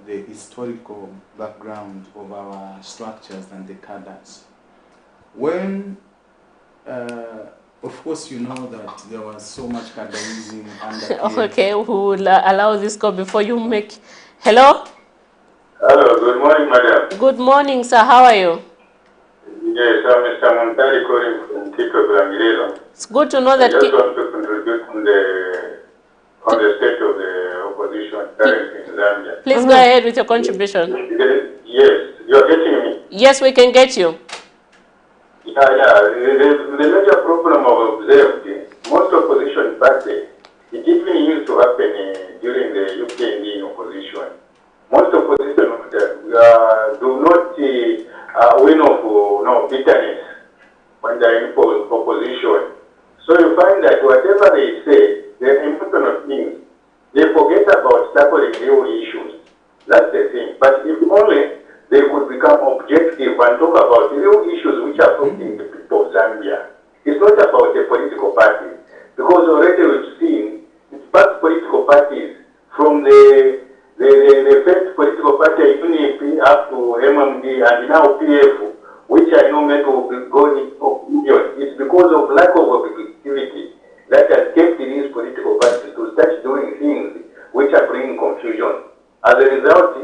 the historical background of our structures and the cadres. When, of course, you know that there was so much cadreism under Okay, we will allow this call before you make... Hello? Hello, good morning, madam. Good morning, sir. How are you? Yes, I'm Mr. Montari calling from Tito Blangirelo. It's good to know that... I just want to contribute on the state of the opposition currently in Zambia. Please go ahead with your contribution. Yes, you are getting me? Yes, we can get you. The major problem I've observed, most opposition parties, it even used to happen during the UPND opposition. Most opposition do not win of bitterness when they're in opposition. So you find that whatever they say, they're important things. They forget about tackling real issues. That's the thing. But if only they could become objective and talk about real issues which are affecting the people of Zambia. It's not about a political party, because already we've seen it's past political parties from the first political party UNIP up to MMD and now PF, which I know meant to be going into opinion. It's because of lack of objectivity that has kept these political parties to start doing things which are bringing confusion. As a result,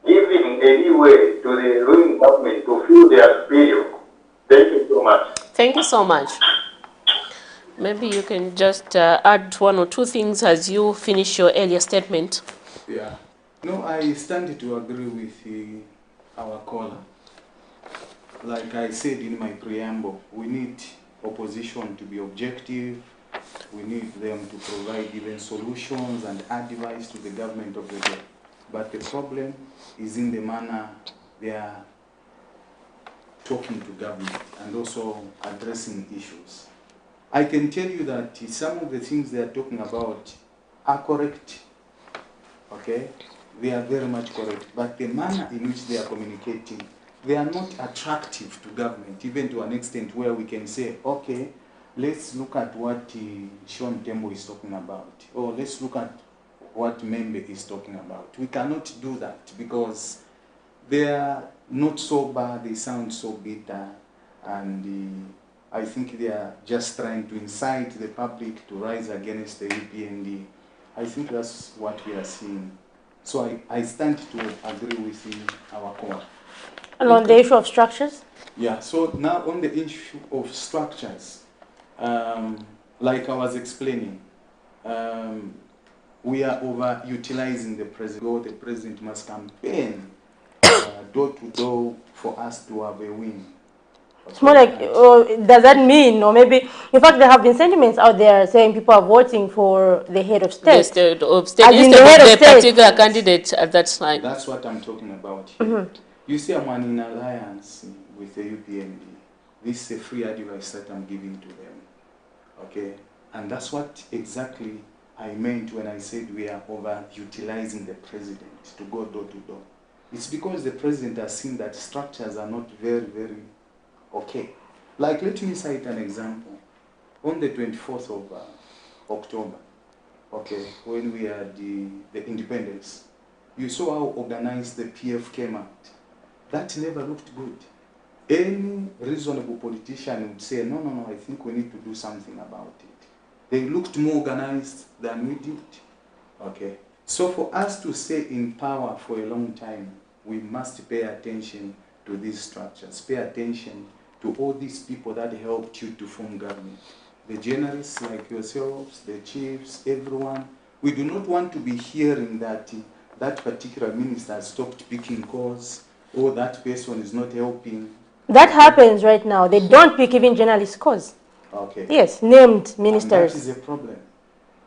giving a leeway to the ruling government to feel their superior. Thank you so much. Thank you so much. Maybe you can just add one or two things as you finish your earlier statement. Yeah. No, I stand to agree with our caller. Like I said in my preamble, we need opposition to be objective. We need them to provide even solutions and advice to the government of the day. But the problem is in the manner they are talking to government and also addressing issues. I can tell you that some of the things they are talking about are correct. Okay? They are very much correct. But the manner in which they are communicating, they are not attractive to government, even to an extent where we can say, okay, let's look at what Sean Tembo is talking about, or let's look at what Membe is talking about. We cannot do that because they are not so bad, they sound so bitter, and I think they are just trying to incite the public to rise against the UPND. I think that's what we are seeing. So I stand to agree with our caller. And on the issue of structures? Yeah, so now on the issue of structures, like I was explaining, we are overutilizing the president. The president must campaign door to door for us to have a win. It's more like, does that mean, or maybe, in fact, there have been sentiments out there saying people are voting for the head of state. The head of state, instead of the particular candidate at that time. That's what I'm talking about here. You see, I'm in alliance with the UPND. This is a free advice that I'm giving to them. Okay? And that's what exactly I meant when I said we are overutilizing the president to go door to door. It's because the president has seen that structures are not very, very okay. Like, let me cite an example. On the 24th of October, okay, when we had the independence, you saw how organized the PF came out. That never looked good. Any reasonable politician would say, no, no, no, I think we need to do something about it. They looked more organized than we did. Okay. So for us to stay in power for a long time, we must pay attention to these structures, pay attention to all these people that helped you to form government. The journalists like yourselves, the chiefs, everyone. We do not want to be hearing that that particular minister stopped picking calls, or that person is not helping. That happens right now. They don't pick even journalists' calls. Okay. Yes, named ministers. And that is a problem.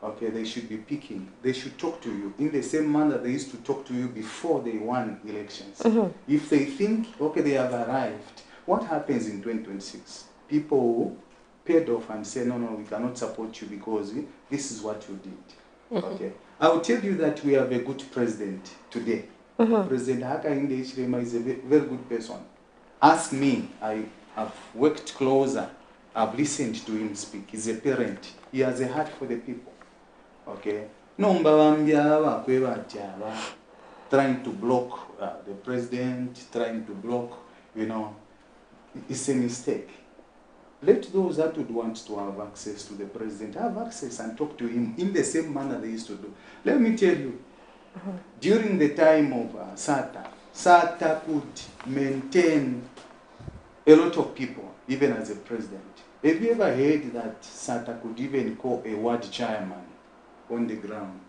Okay, they should be picking. They should talk to you in the same manner they used to talk to you before they won elections. If they think, okay, they have arrived, what happens in 2026? People paid off and say, no, no, we cannot support you because this is what you did. Okay. I will tell you that we have a good president today. President Hakainde Hichilema is a very good person. Ask me, I have worked closer, I've listened to him speak. He's a parent. He has a heart for the people. Okay? Trying to block the president, trying to block, it's a mistake. Let those that would want to have access to the president have access and talk to him in the same manner they used to do. Let me tell you, during the time of Sata could maintain a lot of people, even as a president. Have you ever heard that Sata could even call a ward chairman on the ground?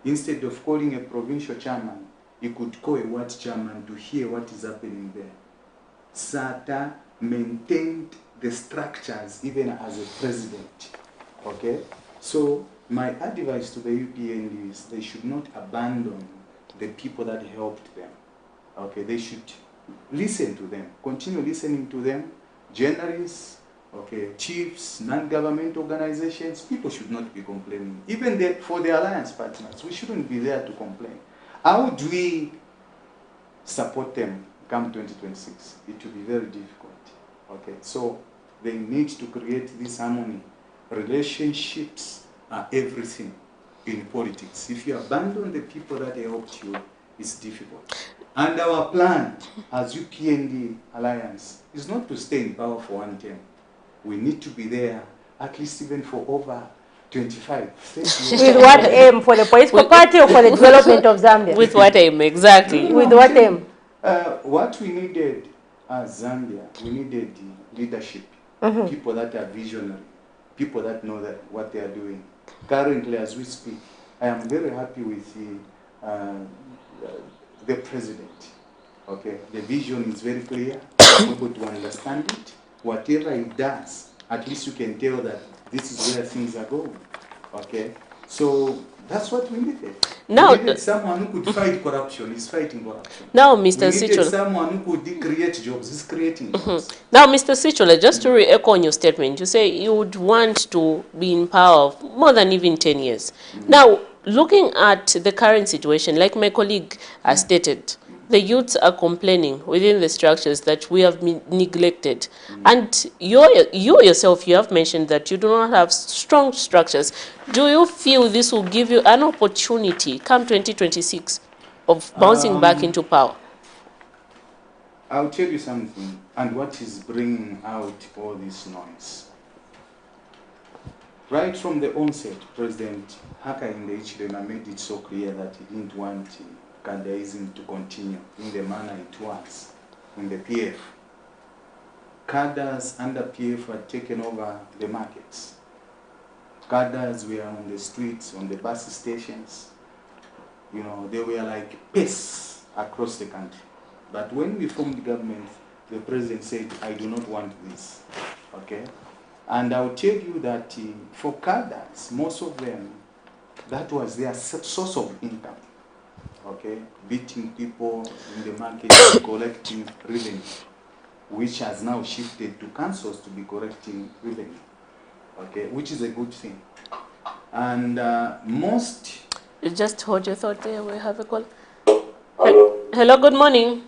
Instead of calling a provincial chairman, he could call a ward chairman to hear what is happening there. Sata maintained the structures even as a president. Okay? So my advice to the UPND is they should not abandon the people that helped them. Okay? They should listen to them, continue listening to them. Journalists, okay, chiefs, non-government organizations, people should not be complaining. Even for the alliance partners, we shouldn't be there to complain. How do we support them? come 2026, it will be very difficult. Okay, so they need to create this harmony. Relationships are everything in politics. If you abandon the people that helped you, it's difficult. And our plan as UPND Alliance is not to stay in power for one term. We need to be there at least even for over 25. With what aim? For the political party or for the development of Zambia? With what aim, exactly? With what aim? What we needed as Zambia, we needed leadership, people that are visionary, people that know what they are doing. Currently, as we speak, I am very happy with the president. Okay, the vision is very clear. I'm able to understand it. Whatever he does, at least you can tell that this is where things are going. Okay, so that's what we needed. Now, we needed someone who could fight corruption. He's fighting corruption. Now, Mr. We needed Sichula, someone who could create jobs. He's creating jobs. Now, Mr. Sichula, just to re-echo on your statement, you say you would want to be in power for more than even 10 years. Now, looking at the current situation, like my colleague has stated, the youths are complaining within the structures that we have been neglected. And you yourself, you have mentioned that you do not have strong structures. Do you feel this will give you an opportunity come 2026 of bouncing back into power? I'll tell you something, and what is bringing out all this noise. Right from the onset, President Hakainde Hichilema made it so clear that he didn't want cadreism to continue in the manner it was in the PF. Cadres under PF had taken over the markets. Cadres were on the streets, on the bus stations. You know, they were like pests across the country. But when we formed the government, the president said, I do not want this. Okay? And I'll tell you that for cadres, most of them, that was their source of income. Okay, beating people in the market, collecting revenue, which has now shifted to councils to be collecting revenue. Okay, which is a good thing. And most... You just hold your thought there, we have a call. Hello, good morning.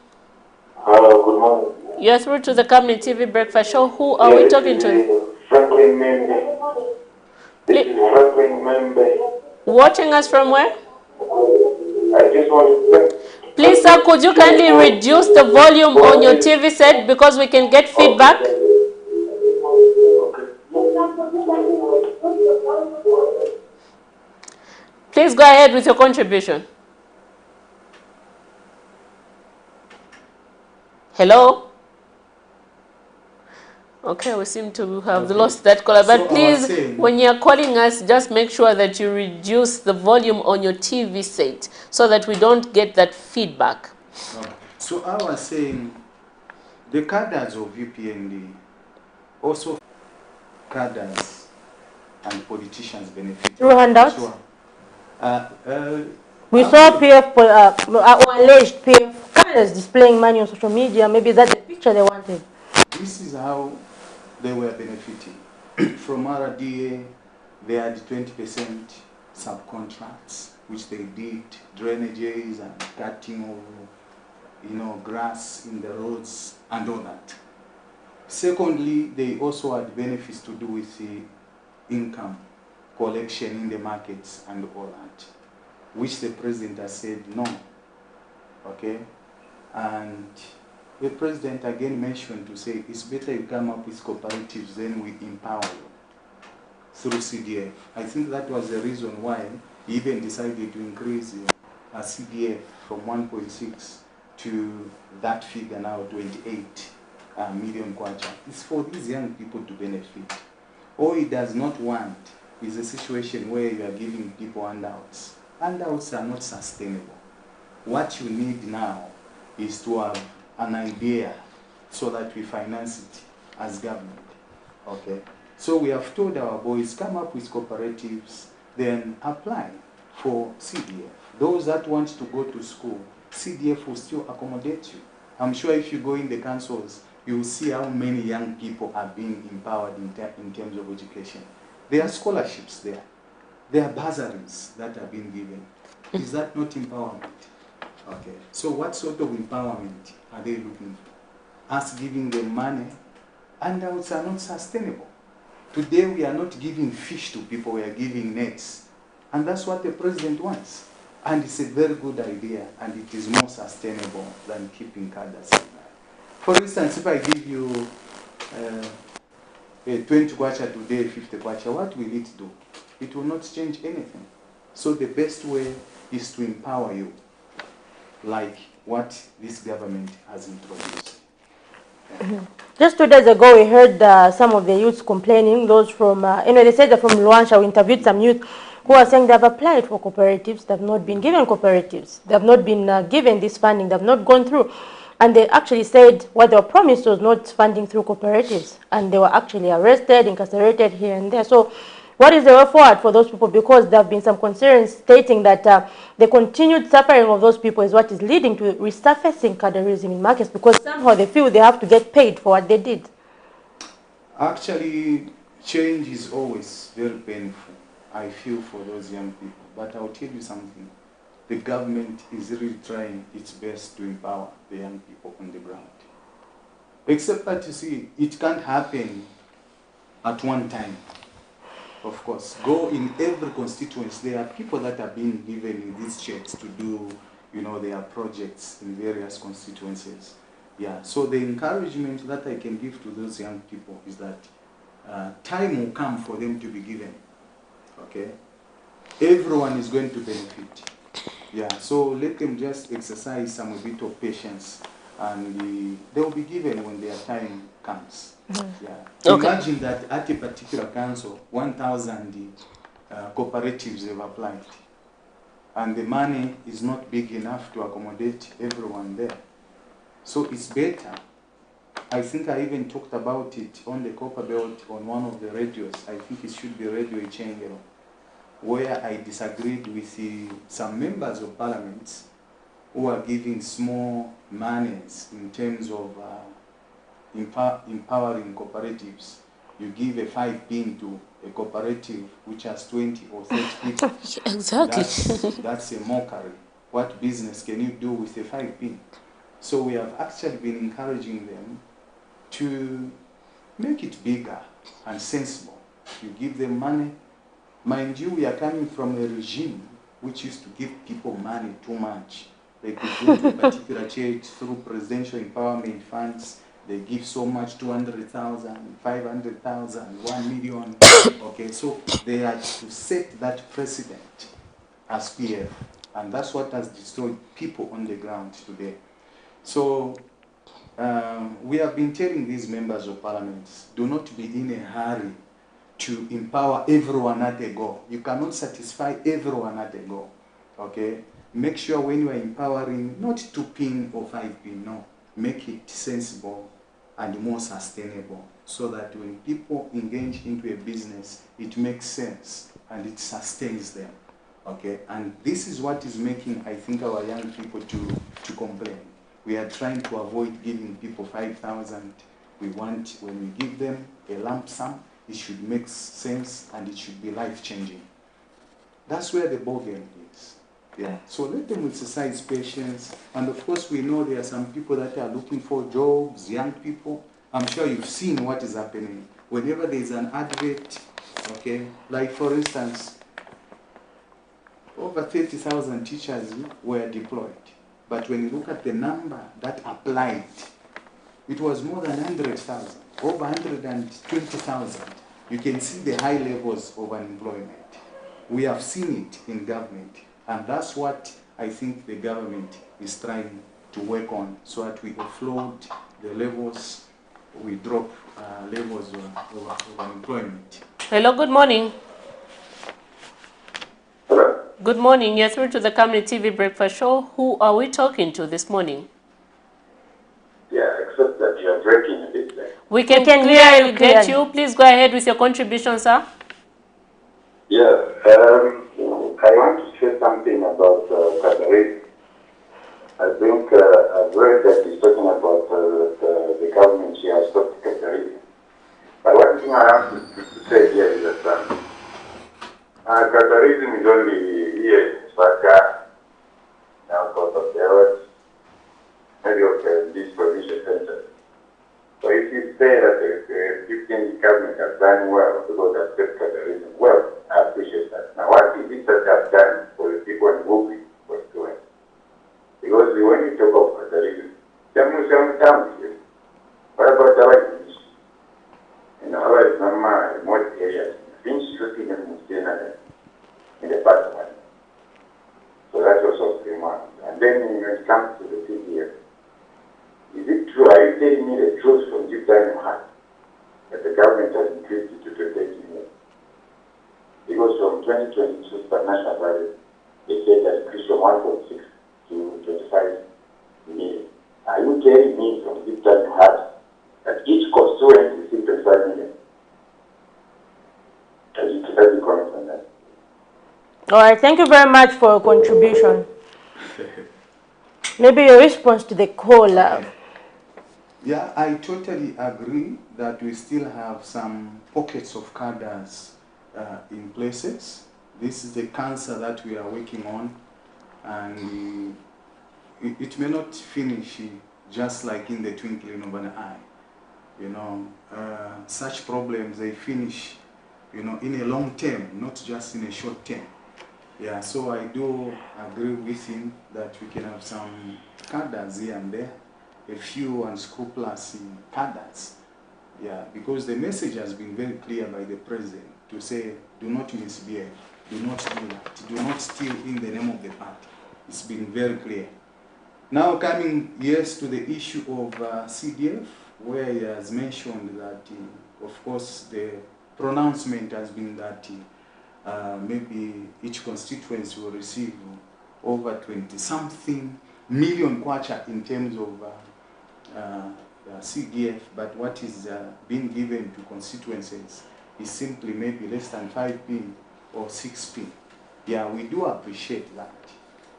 Hello, good morning. You're through to the Camnet TV Breakfast Show. Who are we talking to? Franklin Membe. This is Franklin Membe. Watching us from where? I just want to thank... Please, sir, could you kindly reduce the volume on your TV set because we can get feedback? Please go ahead with your contribution. Hello? Okay, we seem to have lost that caller. But so please, when you're calling us, just make sure that you reduce the volume on your TV set so that we don't get that feedback. So I was saying, the cadres of UPND, also cadres and politicians benefit. Through handouts? Sure. We saw PF, alleged PF cadres displaying money on social media. Maybe that's the picture they wanted. This is how they were benefiting. From RDA, they had 20% subcontracts, which they did drainages and cutting of, grass in the roads and all that. Secondly, they also had benefits to do with the income collection in the markets and all that, which the president has said no. Okay, and the president again mentioned to say it's better you come up with cooperatives than we empower you through CDF. I think that was the reason why he even decided to increase CDF from 1.6 to that figure now, 28 million kwacha. It's for these young people to benefit. All he does not want is a situation where you are giving people handouts. Handouts are not sustainable. What you need now is to have an idea so that we finance it as government. Okay? So we have told our boys, come up with cooperatives, then apply for CDF. Those that want to go to school, CDF will still accommodate you. I'm sure if you go in the councils, you will see how many young people are being empowered in terms of education. There are scholarships there. There are bursaries that are being given. Is that not empowerment? Okay, so what sort of empowerment are they looking for? Us giving them money, handouts are not sustainable. Today we are not giving fish to people, we are giving nets. And that's what the president wants. And it's a very good idea, and it is more sustainable than keeping cadres. For instance, if I give you 20 kwacha today, 50 kwacha, what will it do? It will not change anything. So the best way is to empower you, like what this government has introduced. Just 2 days ago, we heard some of the youths complaining. Those from, they said that from Luansha, we interviewed some youth who are saying they have applied for cooperatives, they have not been given cooperatives, they have not been given this funding, they have not gone through. And they actually said what they were promised was not funding through cooperatives, and they were actually arrested, incarcerated here and there. So what is the way forward for those people? Because there have been some concerns stating that the continued suffering of those people is what is leading to resurfacing cadreism in markets, because somehow they feel they have to get paid for what they did. Actually, change is always very painful. I feel for those young people. But I'll tell you something. The government is really trying its best to empower the young people on the ground. Except that, you see, it can't happen at one time. Of course, go in every constituency. There are people that are being given these checks to do, their projects in various constituencies. Yeah. So the encouragement that I can give to those young people is that time will come for them to be given. Okay. Everyone is going to benefit. Yeah. So let them just exercise some bit of patience, and they will be given when their time comes. Yeah. Okay. Imagine that at a particular council, 1,000 cooperatives have applied, and the money is not big enough to accommodate everyone there. So it's better. I think I even talked about it on the Copper Belt on one of the radios. I think it should be Radio Ichengero, where I disagreed with some members of parliament who are giving small monies in terms of empowering cooperatives. You give a 5 pin to a cooperative which has 20 or 30 people. Exactly. That's a mockery. What business can you do with a 5 pin? So we have actually been encouraging them to make it bigger and sensible. You give them money. Mind you, we are coming from a regime which used to give people money too much. They could go to a particular church through presidential empowerment funds. They give so much, 200,000, 500,000, 1 million. Okay, so they had to set that precedent as PF. And that's what has destroyed people on the ground today. So we have been telling these members of parliament, do not be in a hurry to empower everyone at a go. You cannot satisfy everyone at a go. Okay? Make sure when you are empowering, not 2 pin or 5 pin, no. Make it sensible and more sustainable, so that when people engage into a business, it makes sense and it sustains them. Okay? And this is what is making, I think, our young people to complain. We are trying to avoid giving people 5,000. We want, when we give them a lump sum, it should make sense and it should be life-changing. That's where the ballgame is. Yeah. So let them exercise patience. And of course, we know there are some people that are looking for jobs, young people. I'm sure you've seen what is happening. Whenever there is an advert, okay, like for instance, over 30,000 teachers were deployed. But when you look at the number that applied, it was more than 100,000, over 120,000. You can see the high levels of unemployment. We have seen it in government. And that's what I think the government is trying to work on, so that we offload the levels, we drop levels of unemployment. Hello, good morning. Good morning. You're through to the Camnet TV Breakfast Show. Who are we talking to this morning? Yeah, except that you're breaking a bit there. We can clearly get you. Please go ahead with your contribution, sir. Yeah, I want to say something about cadre. I think I've read that he's talking about the government here has stopped cadre. But one thing I have to say here is that cadreism is only here in Saka, now because of the What about our beach? In our remote areas, beach looking at in the past one. So that's also 3 months. And then when it comes to the CDF, is it true? Are you telling me the truth from deep down in your heart that the government has increased it to 28 million? Because from 2022 per national budget, they said that increased from 1.6 to 25 million. Are you telling me from deep down in your heart that each constituent receives 25 million? Can you comment on that? All right, thank you very much for your contribution. Maybe your response to the caller. Yeah, I totally agree that we still have some pockets of cadres in places. This is the cancer that we are working on, and it may not finish just like in the twinkling of an eye. You know, such problems, they finish, you know, in a long term, not just in a short term. Yeah, so I do agree with him that we can have some cadres here and there, a few unscrupulous cadres. Yeah, because the message has been very clear by the president to say, do not misbehave, do not do that, do not steal in the name of the party. It's been very clear. Now coming, yes, to the issue of CDF, where he has mentioned that, of course, the pronouncement has been that maybe each constituency will receive over 20-something million kwacha in terms of CDF, but what is being given to constituencies is simply maybe less than 5p or 6p. Yeah, we do appreciate that.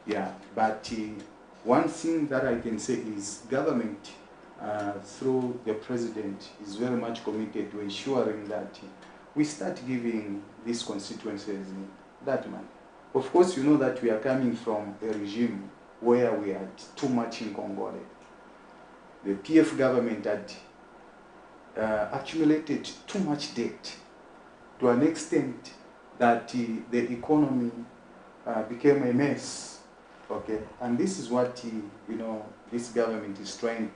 Yeah, but one thing that I can say is government, through the president, is very much committed to ensuring that we start giving these constituencies that money. Of course, you know that we are coming from a regime where we had too much in Congole. The PF government had accumulated too much debt to an extent that the economy became a mess. Okay, and this is what you know, this government is trying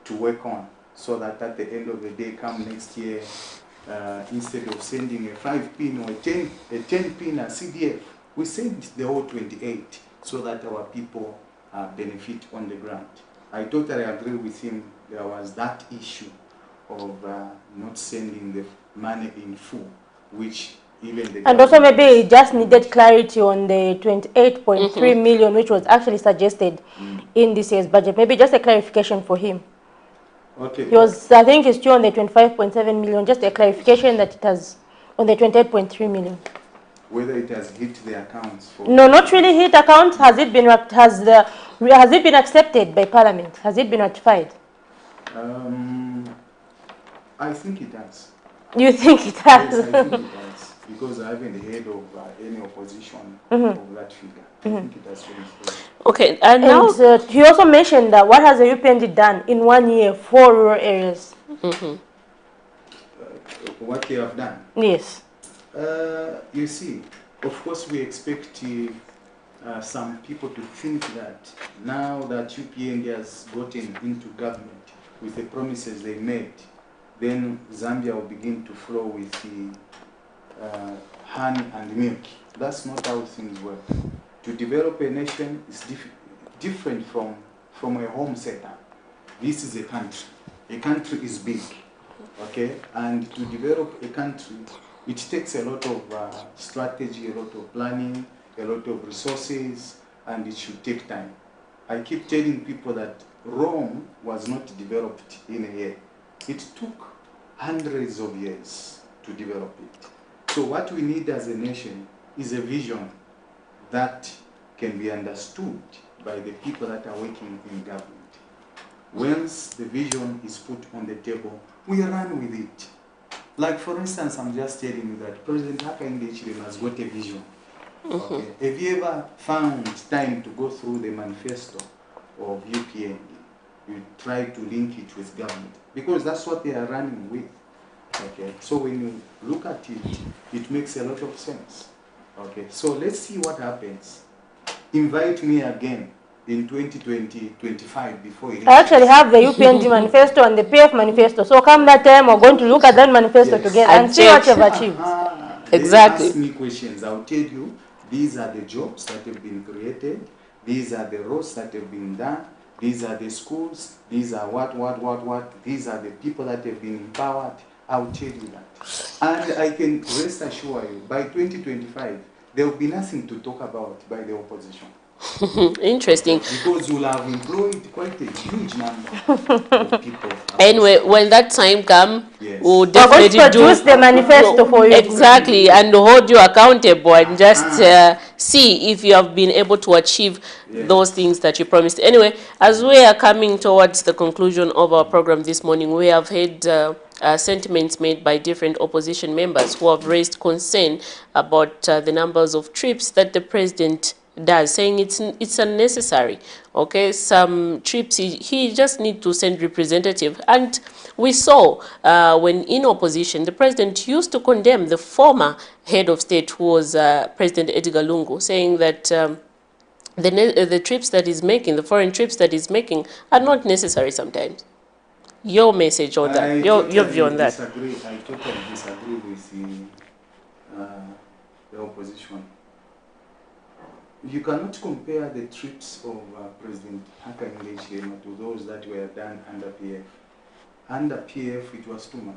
to work on, so that at the end of the day, come next year, instead of sending a 5-pin or a 10-pin CDF, we send the whole 28 so that our people benefit on the ground. I totally agree with him. There was that issue of not sending the money in full, which even the and also maybe it just needed clarity on the 28.3 million, which was actually suggested in this year's budget. Maybe just a clarification for him. Okay. He was, I think it's still on the 25.7 million, just a clarification that it has on the 28.3 million. Whether it has hit the accounts for... No, not really hit accounts. Has it been accepted by Parliament? Has it been ratified? I think it has. You think it has? Yes, I think it has, because I haven't heard of any opposition of that figure. I think it has finished. Okay, and now... he also mentioned that what has the UPND done in 1 year for rural areas? What they have done? Yes. You see, of course we expect some people to think that now that UPND has gotten into government with the promises they made, then Zambia will begin to flow with the honey and milk. That's not how things work. To develop a nation is different from a home setup. This is a country. A country is big, okay? And to develop a country, it takes a lot of strategy, a lot of planning, a lot of resources, and it should take time. I keep telling people that Rome was not developed in a year. It took hundreds of years to develop it. So what we need as a nation is a vision that can be understood by the people that are working in government. Once the vision is put on the table, we run with it. Like, for instance, I'm just telling you that President Hakainde Hichilema has got a vision. Okay. Have you ever found time to go through the manifesto of UPND? You try to link it with government, because that's what they are running with. Okay. So when you look at it, it makes a lot of sense. Okay. So let's see what happens. Invite me again in 2020-25 before elections. I actually have the UPNG manifesto and the PF manifesto. So come that time, we're going to look at that manifesto together and see what you've achieved. Exactly. Ask me questions. I'll tell you, these are the jobs that have been created. These are the roads that have been done. These are the schools. These are what. These are the people that have been empowered. I'll tell you that. And I can rest assure you, by 2025, there will be nothing to talk about by the opposition. Interesting. Because we'll have employed quite a huge number of people. Anyway, when that time comes, Yes. we'll definitely produce the manifesto for you. Exactly, and hold you accountable and just see if you have been able to achieve those things that you promised. Anyway, as we are coming towards the conclusion of our program this morning, we have had sentiments made by different opposition members who have raised concern about the numbers of trips that the president does, saying it's unnecessary. Okay, some trips he just need to send representative. And we saw when in opposition, the president used to condemn the former head of state, who was President Edgar Lungu, saying that the trips that he's making, the foreign trips that he's making, are not necessary sometimes. Your message on that, your view on that. I totally disagree with the opposition. You cannot compare the trips of President Hakainde Hichilema to those that were done under PF. Under PF, it was too much.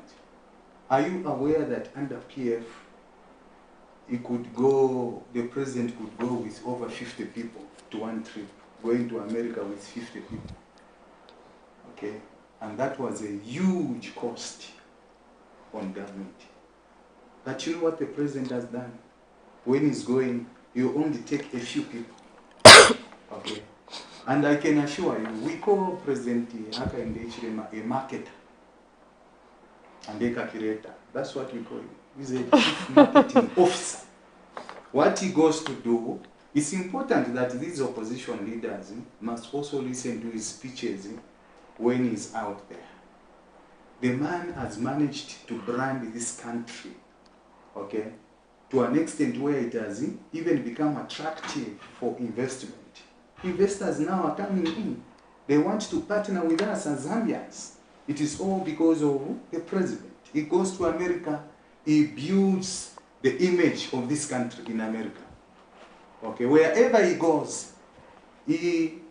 Are you aware that under PF, the president could go with over 50 people to one trip, going to America with 50 people? Okay? And that was a huge cost on government. But you know what the president has done? When he's going, you only take a few people. Okay. And I can assure you, we call President Hakainde Hichilema a marketer and a calculator. That's what we call him. He's a chief marketing officer. What he goes to do, it's important that these opposition leaders must also listen to his speeches when he's out there. The man has managed to brand this country, okay, to an extent where it has even become attractive for investment. Investors now are coming in. They want to partner with us as Zambians. It is all because of the president. He goes to America, he builds the image of this country in America. Okay, wherever he goes, he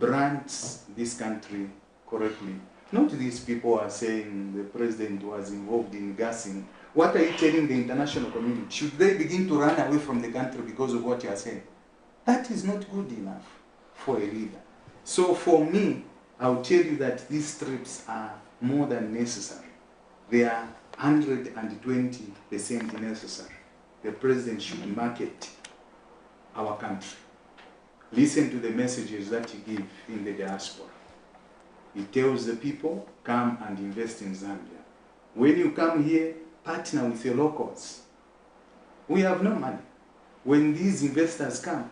brands this country correctly. Not these people are saying the president was involved in gassing. What are you telling the international community? Should they begin to run away from the country because of what you are saying? That is not good enough for a leader. So for me, I'll tell you that these trips are more than necessary. They are 120% necessary. The president should market our country. Listen to the messages that he gives in the diaspora. He tells the people, come and invest in Zambia. When you come here, partner with the locals. We have no money. When these investors come,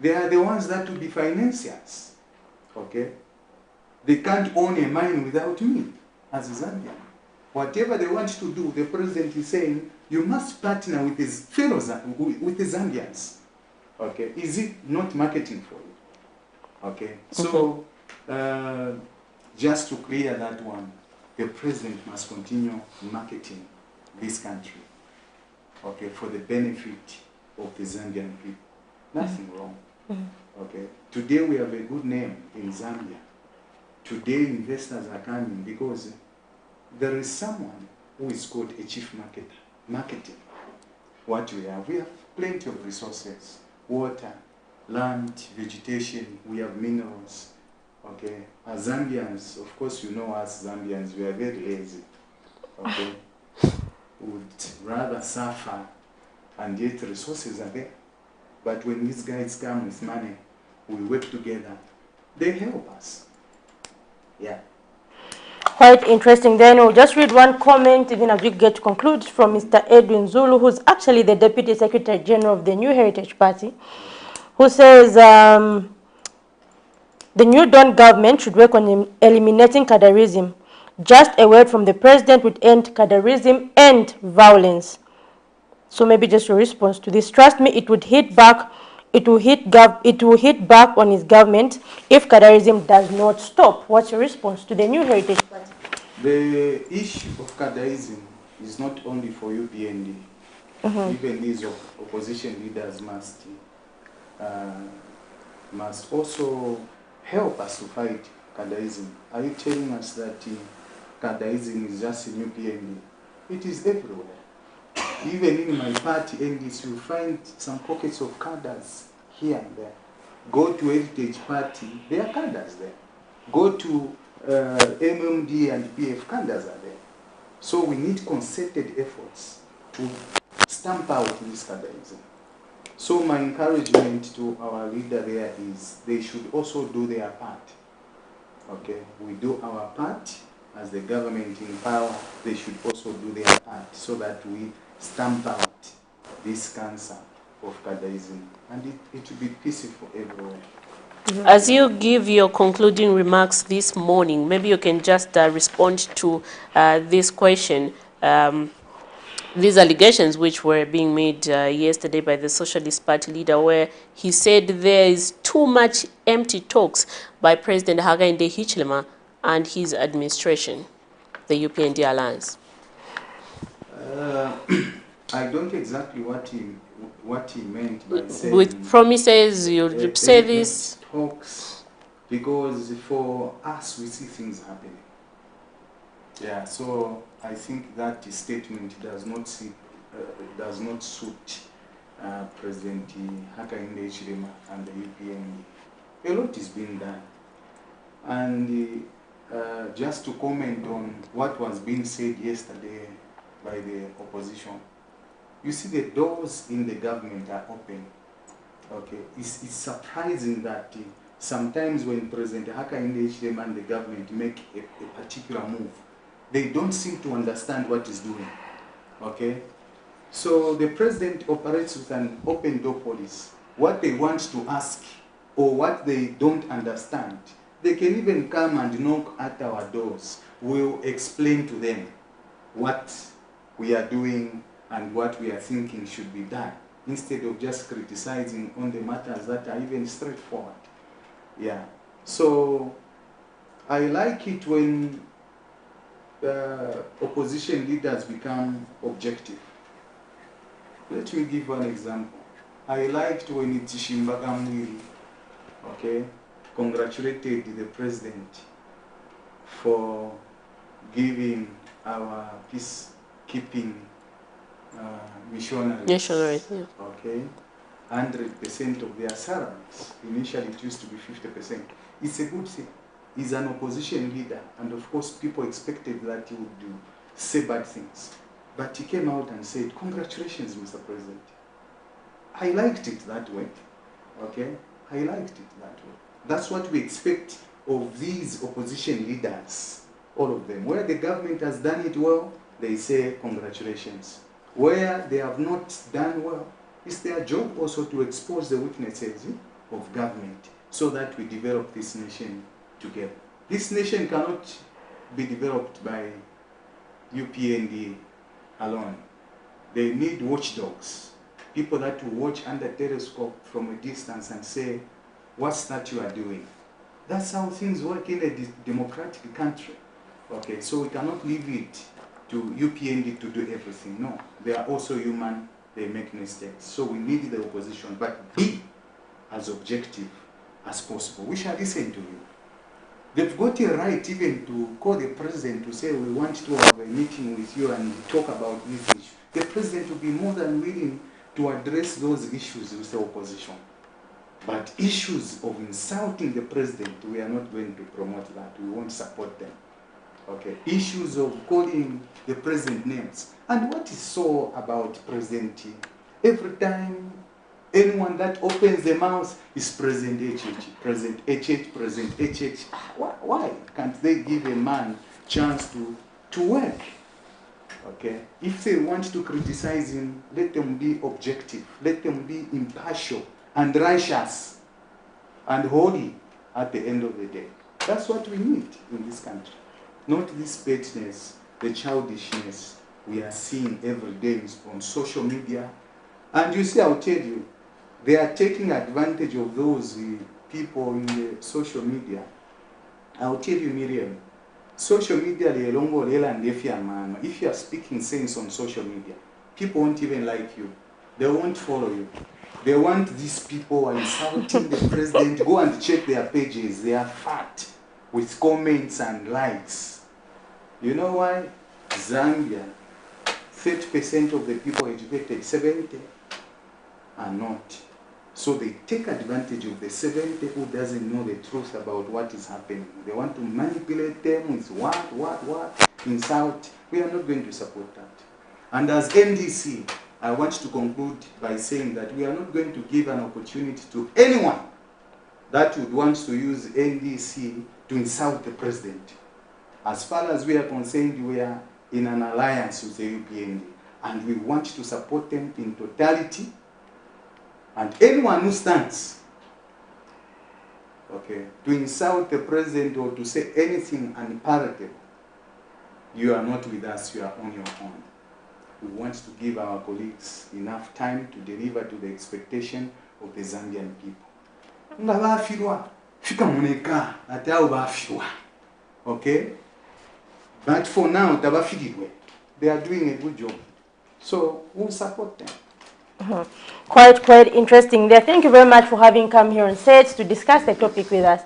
they are the ones that will be financiers. Okay? They can't own a mine without me as a Zambian. Whatever they want to do, the president is saying, you must partner with his fellows, with the Zambians. Okay? Is it not marketing for you? Okay? So, just to clear that one, the president must continue marketing this country, okay, for the benefit of the Zambian people. Nothing wrong. Okay. Today we have a good name in Zambia. Today investors are coming because there is someone who is called a chief marketer. Marketing. What we have plenty of resources: water, land, vegetation. We have minerals. Okay, as Zambians, of course, you know us Zambians, we are very lazy. Okay, we would rather suffer, and yet resources are there. But when these guys come with money, we work together. They help us. Yeah. Quite interesting. Then we'll just read one comment, even as we get to conclude, from Mr. Edwin Zulu, who's actually the Deputy Secretary General of the New Heritage Party, who says, the New Dawn government should work on eliminating cadarism. Just a word from the president would end cadarism and violence. So maybe just a response to this. Trust me, it would hit back it will hit back on his government if Kadarism does not stop. What's your response to the New Heritage Party? The issue of Kadaism is not only for UPND. Even these opposition leaders must also help us to fight Kadaism. Are you telling us that Kadaism is just in UPND? It is everywhere. Even in my party, NDC, you find some pockets of cadres here and there. Go to Heritage Party, there are cadres there. Go to MMD and PF, cadres are there. So we need concerted efforts to stamp out this cadreism. So my encouragement to our leader there is they should also do their part. Okay, we do our part as the government in power. They should also do their part so that we stamp out this cancer of cadreism, and it will be peaceful everywhere. As you give your concluding remarks this morning, maybe you can just respond to this question. These allegations which were being made yesterday by the Socialist Party leader, where he said there is too much empty talks by President Hakainde Hichilema and his administration, the UPND alliance. I don't exactly what he meant by saying with promises. You say this talks, because for us we see things happening. Yeah, so I think that statement does not suit President Hakainde Hichilema and the UPND. A lot is being done, and just to comment on what was being said yesterday by the opposition. You see, the doors in the government are open. Okay, it's surprising that sometimes when President Hakainde Hichilema and the government make a particular move, they don't seem to understand what he's doing. Okay, so the president operates with an open door policy. What they want to ask or what they don't understand, they can even come and knock at our doors. We'll explain to them what we are doing and what we are thinking should be done, instead of just criticizing on the matters that are even straightforward. Yeah, so I like it when opposition leaders become objective. Let me give one example. I liked when Itishimbaga Mwiri, okay, congratulated the president for giving our peacekeeping missionaries, yeah. okay, 100% of their salaries. Initially it used to be 50%. It's a good thing. He's an opposition leader, and of course people expected that he would say bad things. But he came out and said, congratulations, Mr. President. I liked it that way, okay? I liked it that way. That's what we expect of these opposition leaders, all of them. Where the government has done it well, they say congratulations. Where they have not done well, it's their job also to expose the weaknesses of government so that we develop this nation together. This nation cannot be developed by UPND alone. They need watchdogs, people that will watch under telescope from a distance and say, what's that you are doing? That's how things work in a democratic country. Okay, so we cannot leave it to UPND to do everything. No, they are also human, they make mistakes. So we need the opposition, but be as objective as possible. We shall listen to you. They've got a right even to call the president to say, we want to have a meeting with you and talk about this issue. The president will be more than willing to address those issues with the opposition. But issues of insulting the president, we are not going to promote that. We won't support them. Okay. Issues of calling the president names. And what is so about President? Every time anyone that opens the mouth is President HH, President HH, President HH. Why can't they give a man chance to work? Okay. If they want to criticize him, let them be objective. Let them be impartial and righteous and holy at the end of the day. That's what we need in this country. Not this pettiness, the childishness we are seeing every day on social media. And you see, I'll tell you, They are taking advantage of those people in the social media. I'll tell you, Miriam, social media, if you are speaking sense on social media, people won't even like you. They won't follow you. They want these people are insulting the president. Go and check their pages. They are fat with comments and likes. You know why? Zambia, 30% of the people educated, 70 are not. So they take advantage of the 70 who doesn't know the truth about what is happening. They want to manipulate them with what, insult. We are not going to support that. And as NDC, I want to conclude by saying that we are not going to give an opportunity to anyone that would want to use NDC to insult the president. As far as we are concerned, we are in an alliance with the UPND, and we want to support them in totality. And anyone who stands, okay, to insult the president or to say anything unpalatable, you are not with us, you are on your own. We want to give our colleagues enough time to deliver to the expectation of the Zambian people. Okay? But for now, they are doing a good job. So we'll support them. Quite interesting there. Thank you very much for having come here on set to discuss the topic with us.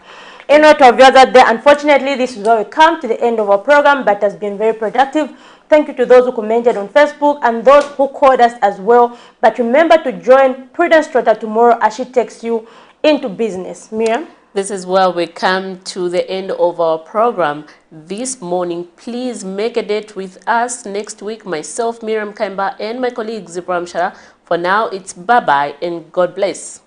Anyway, to our viewers out there, unfortunately, this is where we come to the end of our program, but it has been very productive. Thank you to those who commented on Facebook and those who called us as well. But remember to join Prudence Trotter tomorrow as she takes you into business. Miriam? This is where we come to the end of our program this morning. Please make a date with us next week. Myself, Miriam Kaimba, and my colleague Zipram Shara. For now, it's bye-bye and God bless.